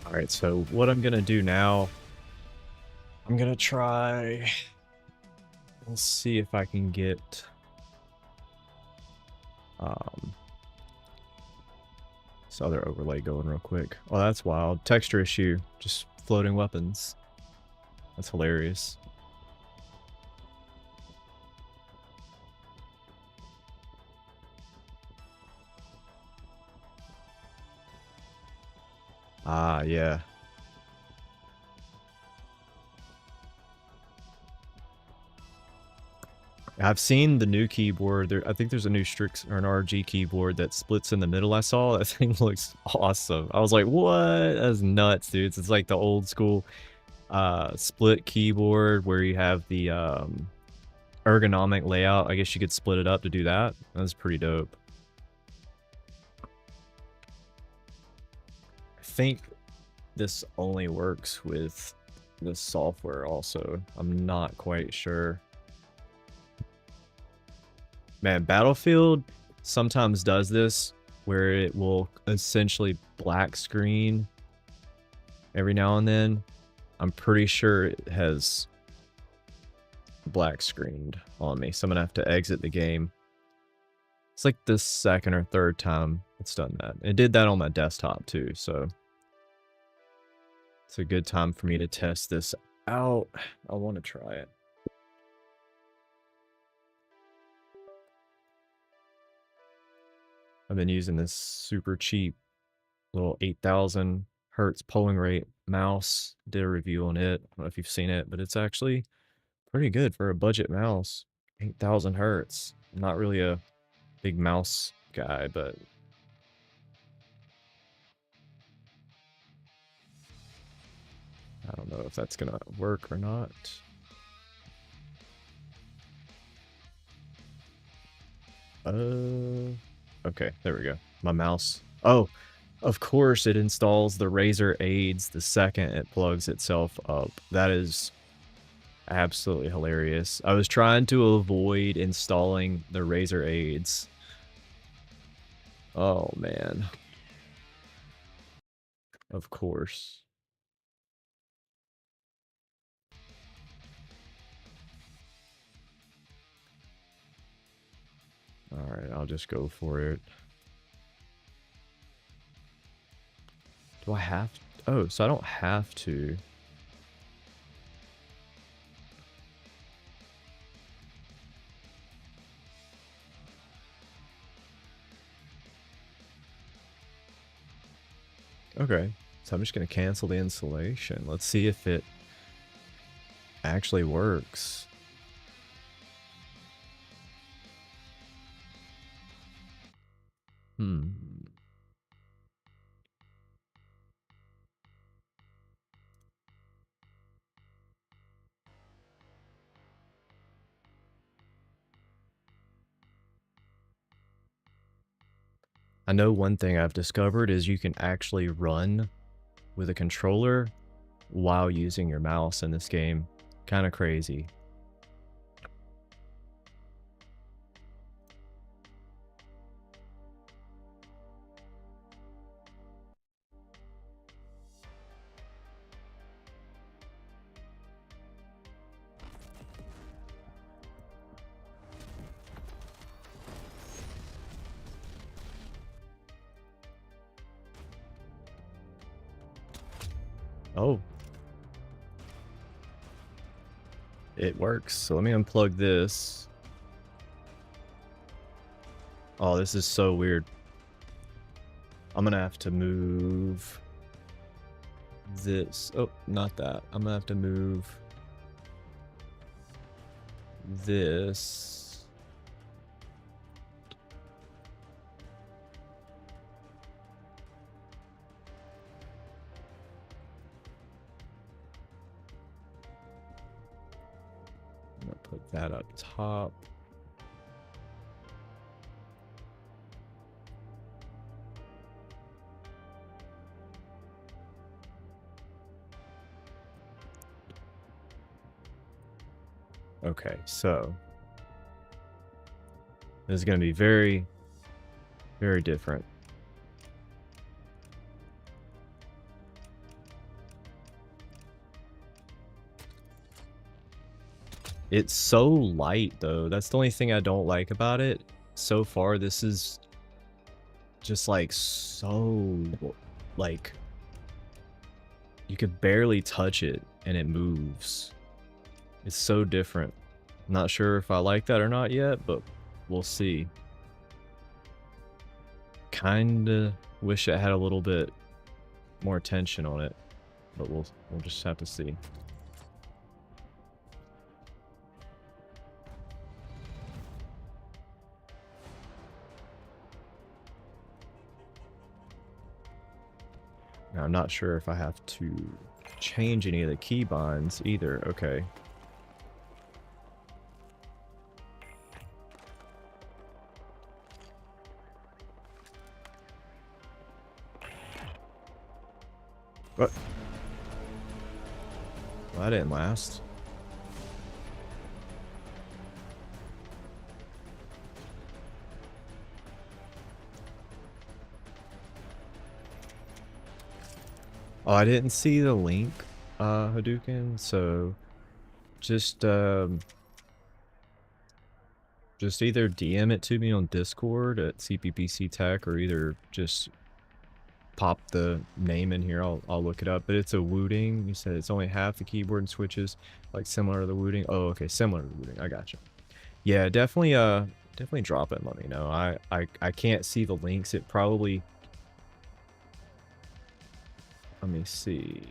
Alright, so what I'm gonna do now, I'm gonna try, let's see if I can get, this other overlay going real quick. Oh, that's wild. Texture issue, just floating weapons. That's hilarious. Ah, yeah. I've seen the new keyboard. I think there's a new Strix or an ROG keyboard that splits in the middle. I saw that thing looks awesome. I was like, what? That's nuts, dudes. It's like the old school split keyboard where you have the ergonomic layout. I guess you could split it up to do that. That's pretty dope. I think this only works with the software also. I'm not quite sure. Man, Battlefield sometimes does this where it will essentially black screen every now and then. I'm pretty sure it has black screened on me, so I'm gonna have to exit the game. It's like the second or third time it's done that. It did that on my desktop too, so it's a good time for me to test this out. I want to try it. I've been using this super cheap little 8,000 hertz polling rate mouse. Did a review on it. I don't know if you've seen it, but it's actually pretty good for a budget mouse. 8,000 hertz. I'm not really a big mouse guy, but I don't know if that's gonna work or not. Okay, there we go. My mouse. Oh, of course it installs the Razer aids the second it plugs itself up. That is absolutely hilarious. I was trying to avoid installing the Razer aids. Oh, man. Of course. Alright, I'll just go for it. Do I have to? Oh, so I don't have to. Okay, so I'm just going to cancel the installation. Let's see if it actually works. I know one thing I've discovered is you can actually run with a controller while using your mouse in this game. Kind of crazy. Oh. It works. So let me unplug this. Oh, this is so weird. I'm gonna have to move this. Oh, not that. I'm gonna have to move this. I'm gonna put that up top. Okay, so this is going to be very, very different. It's so light, though. That's the only thing I don't like about it. So far, this is just like so, like, you could barely touch it and it moves. It's so different. Not sure if I like that or not yet, but we'll see. Kinda wish it had a little bit more tension on it, but we'll just have to see. Now, I'm not sure if I have to change any of the keybinds either. Okay. What? Well, that didn't last. Oh, I didn't see the link, Hadouken, so just either DM it to me on Discord at CPPC Tech, or either just pop the name in here. I'll look it up. But it's a Wooting. You said it's only half the keyboard and switches, like similar to the Wooting. Oh, okay, similar to the Wooting. I gotcha. Yeah, definitely drop it and let me know. I can't see the links. It probably, let me see.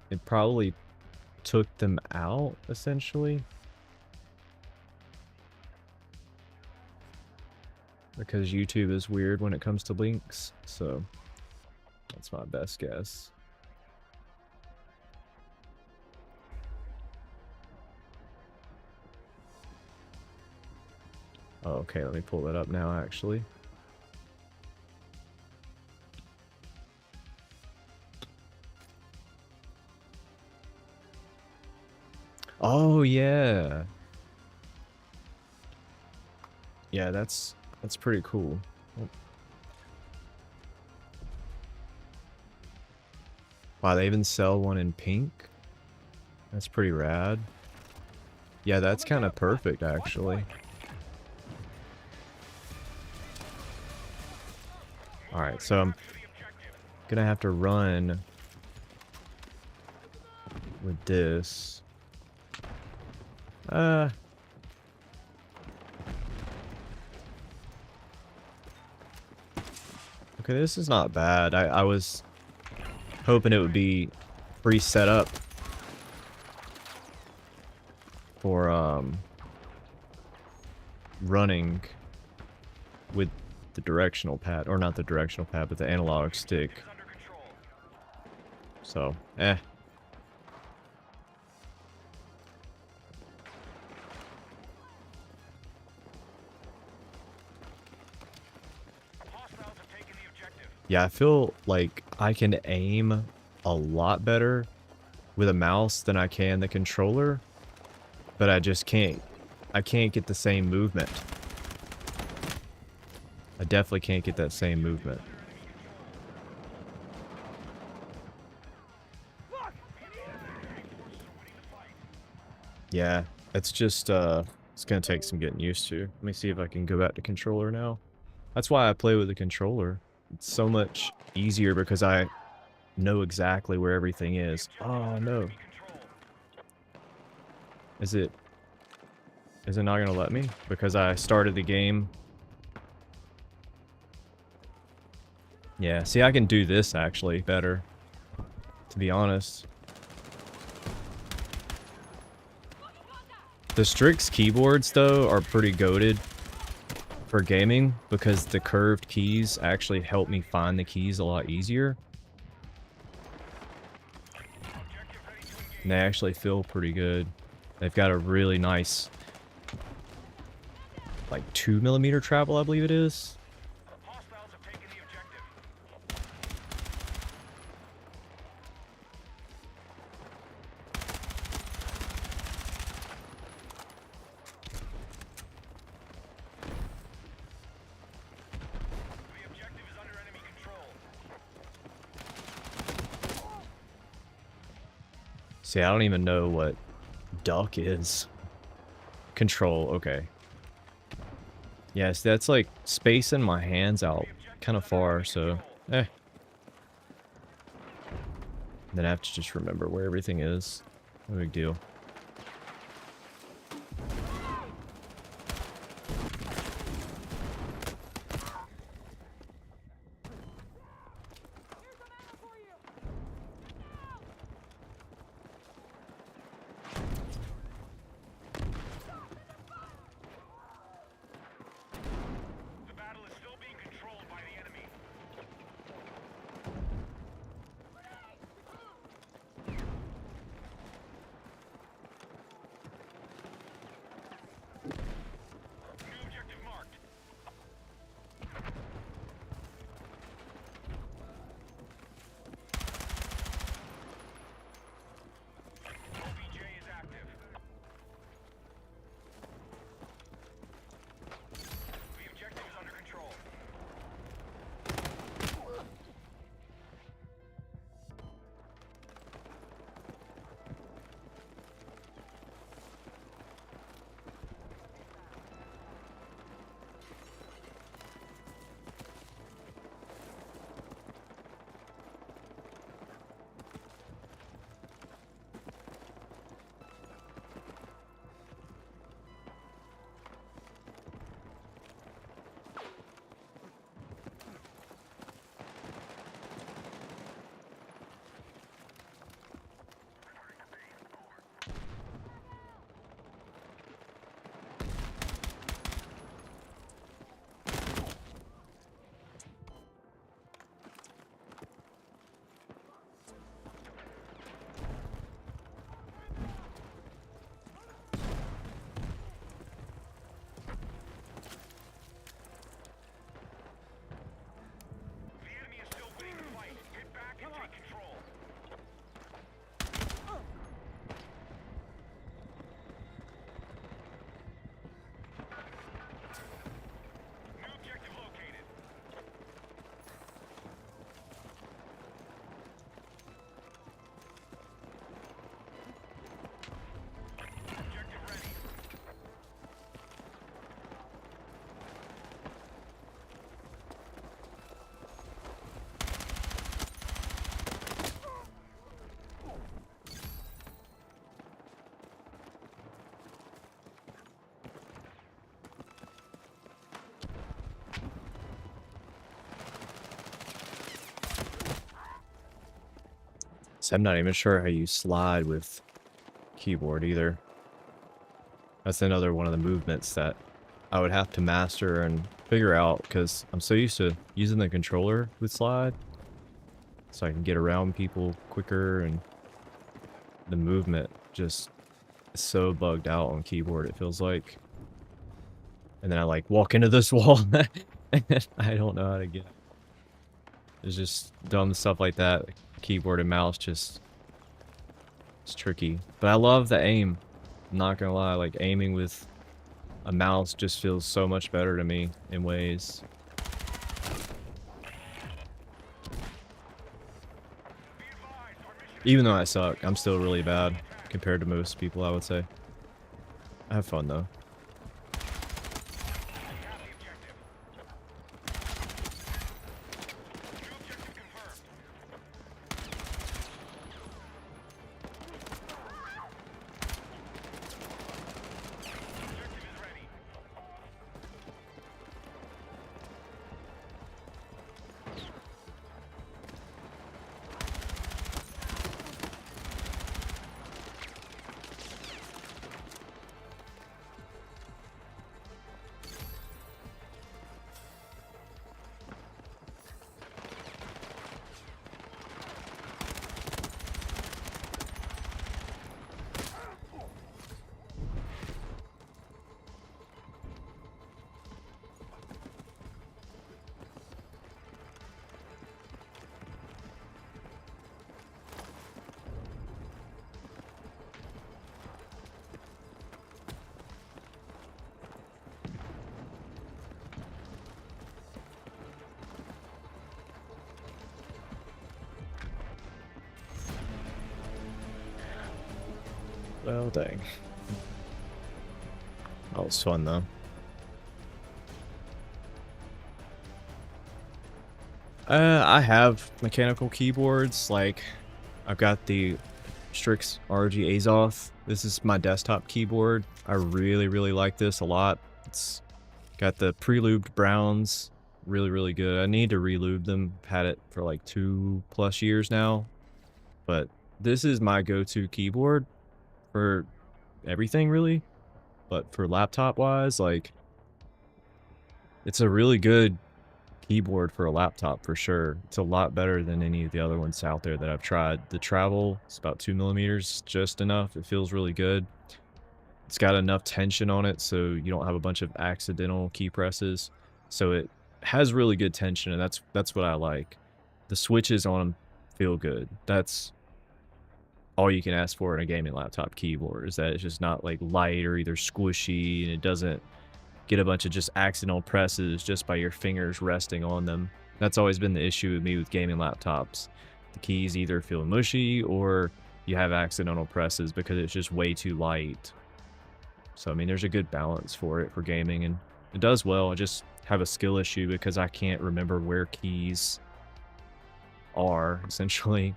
It probably took them out, essentially. Because YouTube is weird when it comes to links, so that's my best guess. Oh, okay, let me pull that up now, actually. Oh, yeah. Yeah, that's pretty cool. Oh. Wow, they even sell one in pink? That's pretty rad. Yeah, that's kind of perfect, actually. Alright, so I'm gonna have to run with this. Okay, this is not bad. I was hoping it would be pre-set up for running with the directional pad, or not the directional pad, but the analog stick. So, yeah, I feel like I can aim a lot better with a mouse than I can the controller, but I just can't. I can't get the same movement. I definitely can't get that same movement. Yeah, it's just, it's gonna take some getting used to. Let me see if I can go back to controller now. That's why I play with the controller. It's so much easier because I know exactly where everything is. Oh, no. Is it not gonna let me? Because I started the game. Yeah, see, I can do this actually better, to be honest. The Strix keyboards, though, are pretty goated for gaming because the curved keys actually help me find the keys a lot easier. And they actually feel pretty good. They've got a really nice, like, 2mm travel, I believe it is. See, I don't even know what duck is. Control, okay. Yes, that's like spacing my hands out kind of far, so then I have to just remember where everything is. No big deal. So I'm not even sure how you slide with keyboard either. That's another one of the movements that I would have to master and figure out, because I'm so used to using the controller with slide, so I can get around people quicker, and the movement just is so bugged out on keyboard, it feels like. And then I like walk into this wall and I don't know how to get. It's just dumb stuff like that. Keyboard and mouse just, it's tricky. But I love the aim. I'm not gonna lie, like aiming with a mouse just feels so much better to me in ways. Even though I suck, I'm still really bad compared to most people, I would say. I have fun though. Well, dang. That was fun, though. I have mechanical keyboards. Like, I've got the Strix ROG. This is my desktop keyboard. I really, really like this a lot. It's got the pre-lubed browns. Really, really good. I need to re-lube them. Had it for like 2+ years now. But this is my go-to keyboard for everything, really. But for laptop wise, like, it's a really good keyboard for a laptop for sure. It's a lot better than any of the other ones out there that I've tried. The travel is about 2mm, just enough. It feels really good. It's got enough tension on it so you don't have a bunch of accidental key presses. So it has really good tension, and that's what I like. The switches on them feel good. That's all you can ask for in a gaming laptop keyboard, is that it's just not like light or either squishy, and it doesn't get a bunch of just accidental presses just by your fingers resting on them. That's always been the issue with me with gaming laptops. The keys either feel mushy or you have accidental presses because it's just way too light. So, I mean, there's a good balance for it for gaming, and it does well. I just have a skill issue because I can't remember where keys are, essentially.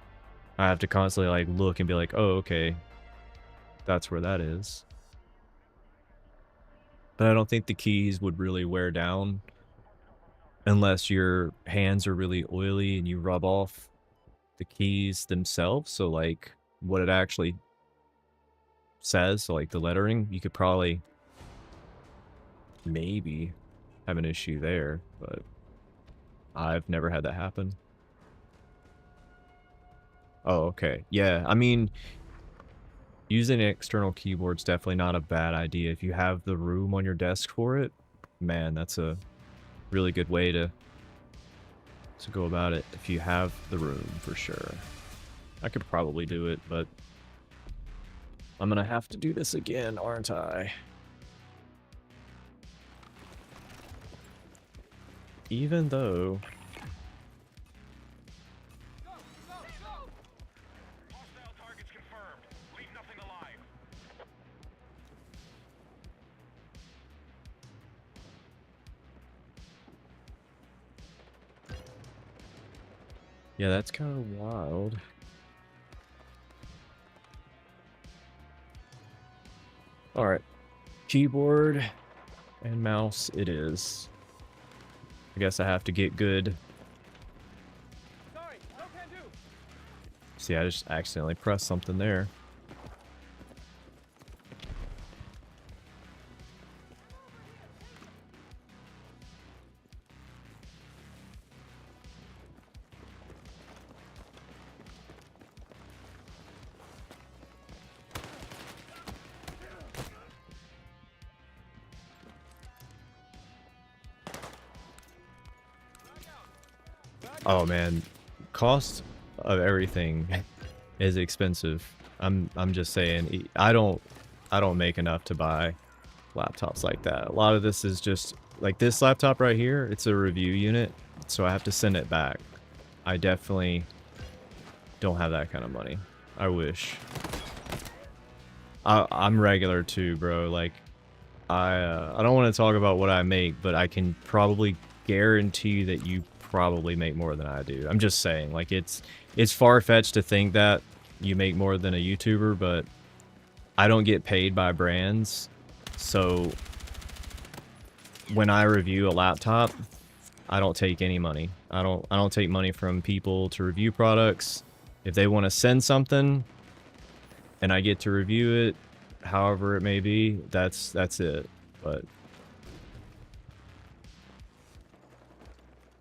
I have to constantly like look and be like, oh, okay, that's where that is. But I don't think the keys would really wear down unless your hands are really oily and you rub off the keys themselves. So like what it actually says, so like the lettering, you could probably maybe have an issue there, but I've never had that happen. Oh, okay. Yeah, I mean, using an external keyboard's definitely not a bad idea. If you have the room on your desk for it, man, that's a really good way to go about it. If you have the room, for sure. I could probably do it, but I'm gonna have to do this again, aren't I? Even though... Yeah, that's kind of wild. Alright. Keyboard and mouse it is. I guess I have to get good See, I just accidentally pressed something there. Oh man, cost of everything is expensive. I'm just saying, I don't make enough to buy laptops like that. A lot of this is just like this laptop right here, it's a review unit, so I have to send it back. I definitely don't have that kind of money. I wish. I'm regular too, bro. Like I don't want to talk about what I make, but I can probably guarantee that you probably make more than I do. I'm just saying, like, it's far-fetched to think that you make more than a YouTuber, but I don't get paid by brands, so when I review a laptop, I don't take any money. I don't take money from people to review products. If they want to send something and I get to review it, however it may be, that's it. But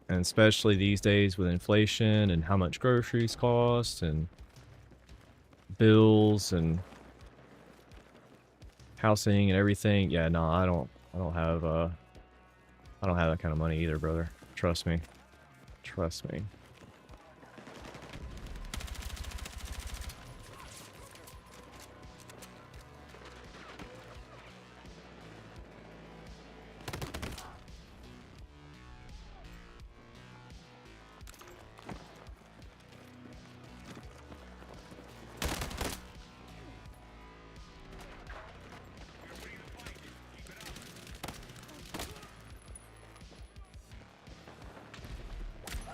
and especially these days with inflation and how much groceries cost and bills and housing and everything. Yeah, no, I don't have that kind of money either, brother. Trust me. Trust me.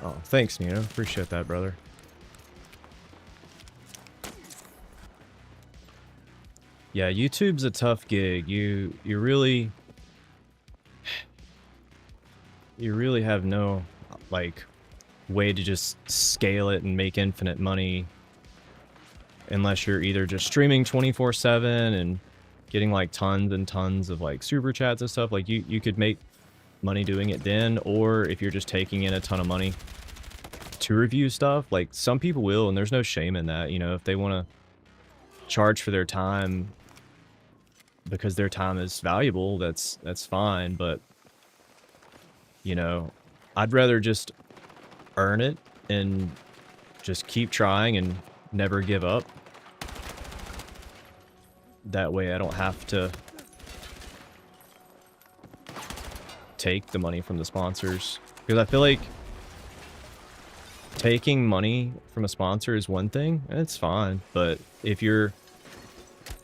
Oh, thanks, Nino. Appreciate that, brother. Yeah, YouTube's a tough gig. You really have no like way to just scale it and make infinite money unless you're either just streaming 24/7 and getting like tons and tons of like super chats and stuff. Like you could make money doing it then, or if you're just taking in a ton of money to review stuff, like some people will, and there's no shame in that. You know, if they want to charge for their time because their time is valuable, that's fine. But you know, I'd rather just earn it and just keep trying and never give up. That way I don't have to take the money from the sponsors, because I feel like taking money from a sponsor is one thing and it's fine, but if you're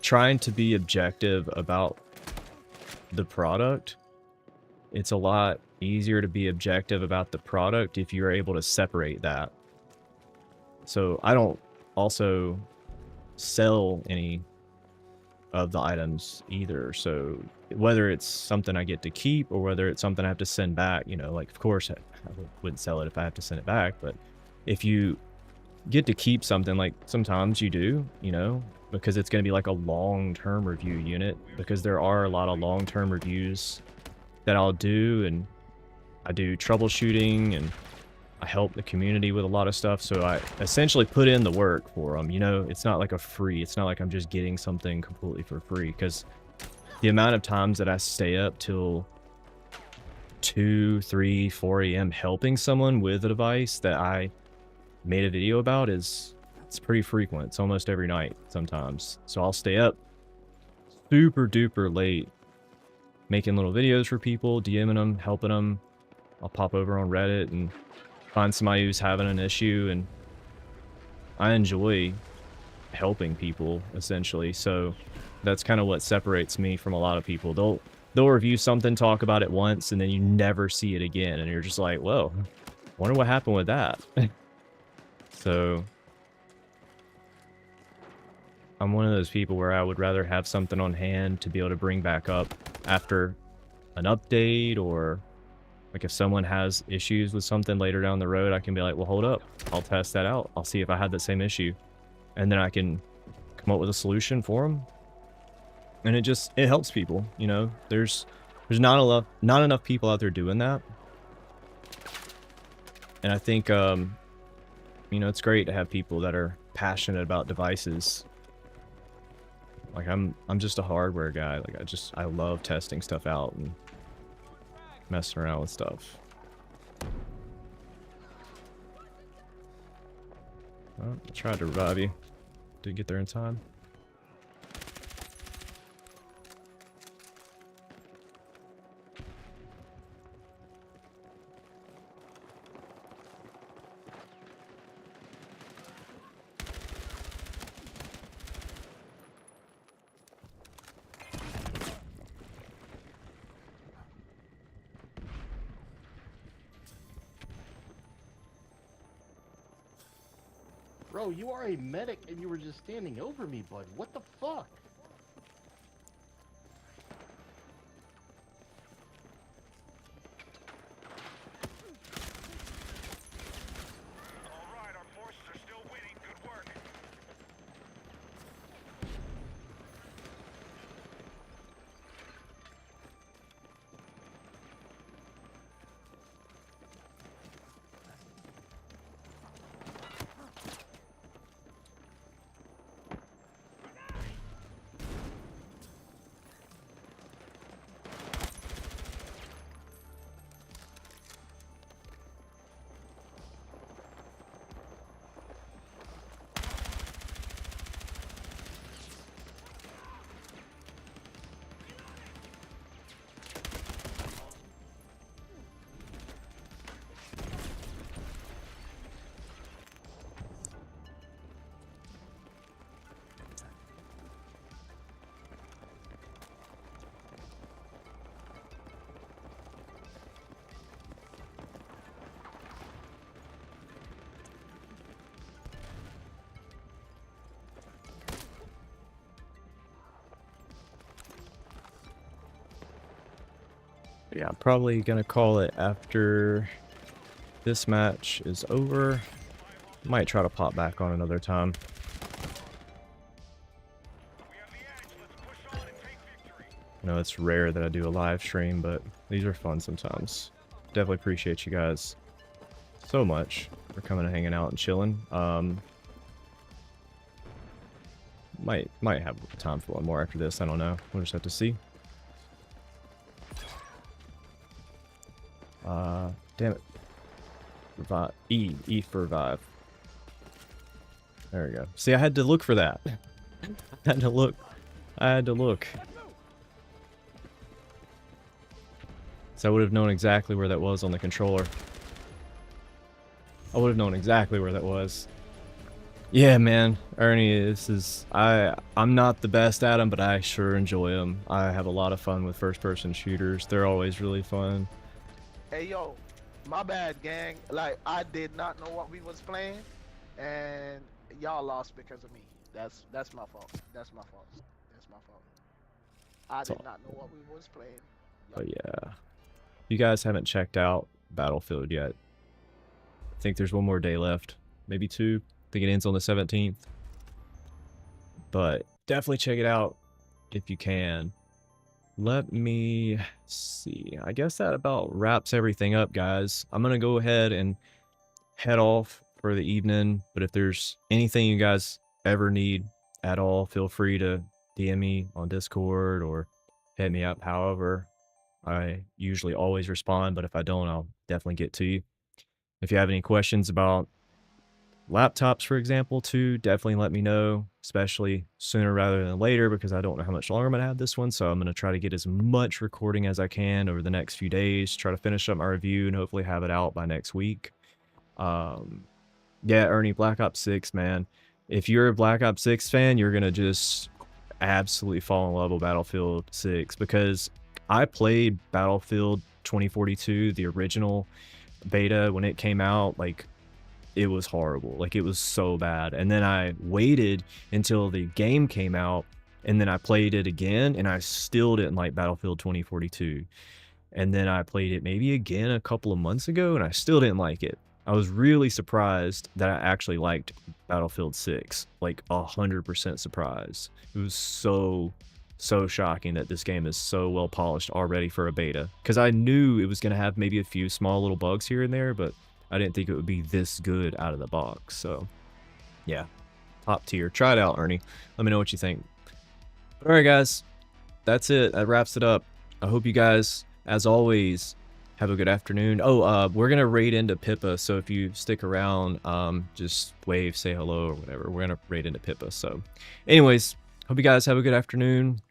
trying to be objective about the product, it's a lot easier to be objective about the product if you're able to separate that. So I don't also sell any of the items either, so whether it's something I get to keep or whether it's something I have to send back, you know, like of course I wouldn't sell it if I have to send it back, but if you get to keep something, like sometimes you do, you know, because it's going to be like a long-term review unit, because there are a lot of long-term reviews that I'll do, and I do troubleshooting and I help the community with a lot of stuff, so I essentially put in the work for them, you know. It's not like it's not like I'm just getting something completely for free, because the amount of times that I stay up till 2, 3, 4 a.m. helping someone with a device that I made a video about it's pretty frequent. It's almost every night sometimes. So I'll stay up super duper late making little videos for people, DMing them, helping them. I'll pop over on Reddit and find somebody who's having an issue, and I enjoy helping people essentially. So that's kind of what separates me from a lot of people. They'll review something, talk about it once, and then you never see it again, and you're just like, whoa, wonder what happened with that. So I'm one of those people where I would rather have something on hand to be able to bring back up after an update, or like if someone has issues with something later down the road, I can be like, well, hold up, I'll test that out. I'll see if I had the same issue. and then I can come up with a solution for them. And it helps people, you know. There's not enough people out there doing that. And I think you know, it's great to have people that are passionate about devices. Like I'm just a hardware guy. Like I love testing stuff out and messing around with stuff. Well, I tried to revive you. Didn't get there in time. Bro, you are a medic and you were just standing over me, bud. What the fuck? Alright, our forces are still winning. Good work. Yeah, I'm probably gonna call it after this match is over. Might try to pop back on another time. We have the edge. Let's push on and take victory. I know it's rare that I do a live stream, but these are fun sometimes. Definitely appreciate you guys so much for coming and hanging out and chilling. Might have time for one more after this. I don't know. We'll just have to see. Damn it. Revive. E for revive. There we go. See, I had to look for that. I had to look. So I would have known exactly where that was on the controller. I would have known exactly where that was. Yeah, man. Ernie, this is... I'm not the best at them, but I sure enjoy them. I have a lot of fun with first-person shooters. They're always really fun. Hey yo, my bad, gang. Like, I did not know what we was playing, and y'all lost because of me. That's my fault. That's my fault. That's my fault. I did not know what we was playing. But yeah, you guys haven't checked out Battlefield yet. I think there's one more day left, maybe two. I think it ends on the 17th. But definitely check it out if you can. Let me see. I guess that about wraps everything up, guys. I'm going to go ahead and head off for the evening. But if there's anything you guys ever need at all, feel free to DM me on Discord or hit me up. However, I usually always respond, but if I don't, I'll definitely get to you. If you have any questions about laptops, for example, too, definitely let me know, especially sooner rather than later, because I don't know how much longer I'm going to have this one. So I'm going to try to get as much recording as I can over the next few days, try to finish up my review and hopefully have it out by next week. Yeah, Ernie, Black Ops 6, man. If you're a Black Ops 6 fan, you're going to just absolutely fall in love with Battlefield 6, because I played Battlefield 2042, the original beta, when it came out. Like, it was horrible. Like, it was so bad. And then I waited until the game came out, and then I played it again, and I still didn't like Battlefield 2042. And then I played it maybe again a couple of months ago, and I still didn't like it. I was really surprised that I actually liked Battlefield 6. Like 100% surprised. It was so shocking that this game is so well polished already for a beta. Because I knew it was going to have maybe a few small little bugs here and there, but I didn't think it would be this good out of the box. So, yeah. Top tier. Try it out, Ernie. Let me know what you think. Alright, guys. That's it. That wraps it up. I hope you guys, as always, have a good afternoon. Oh, we're going to raid into Pippa, so if you stick around, just wave, say hello, or whatever. We're going to raid into Pippa. So, anyways, hope you guys have a good afternoon.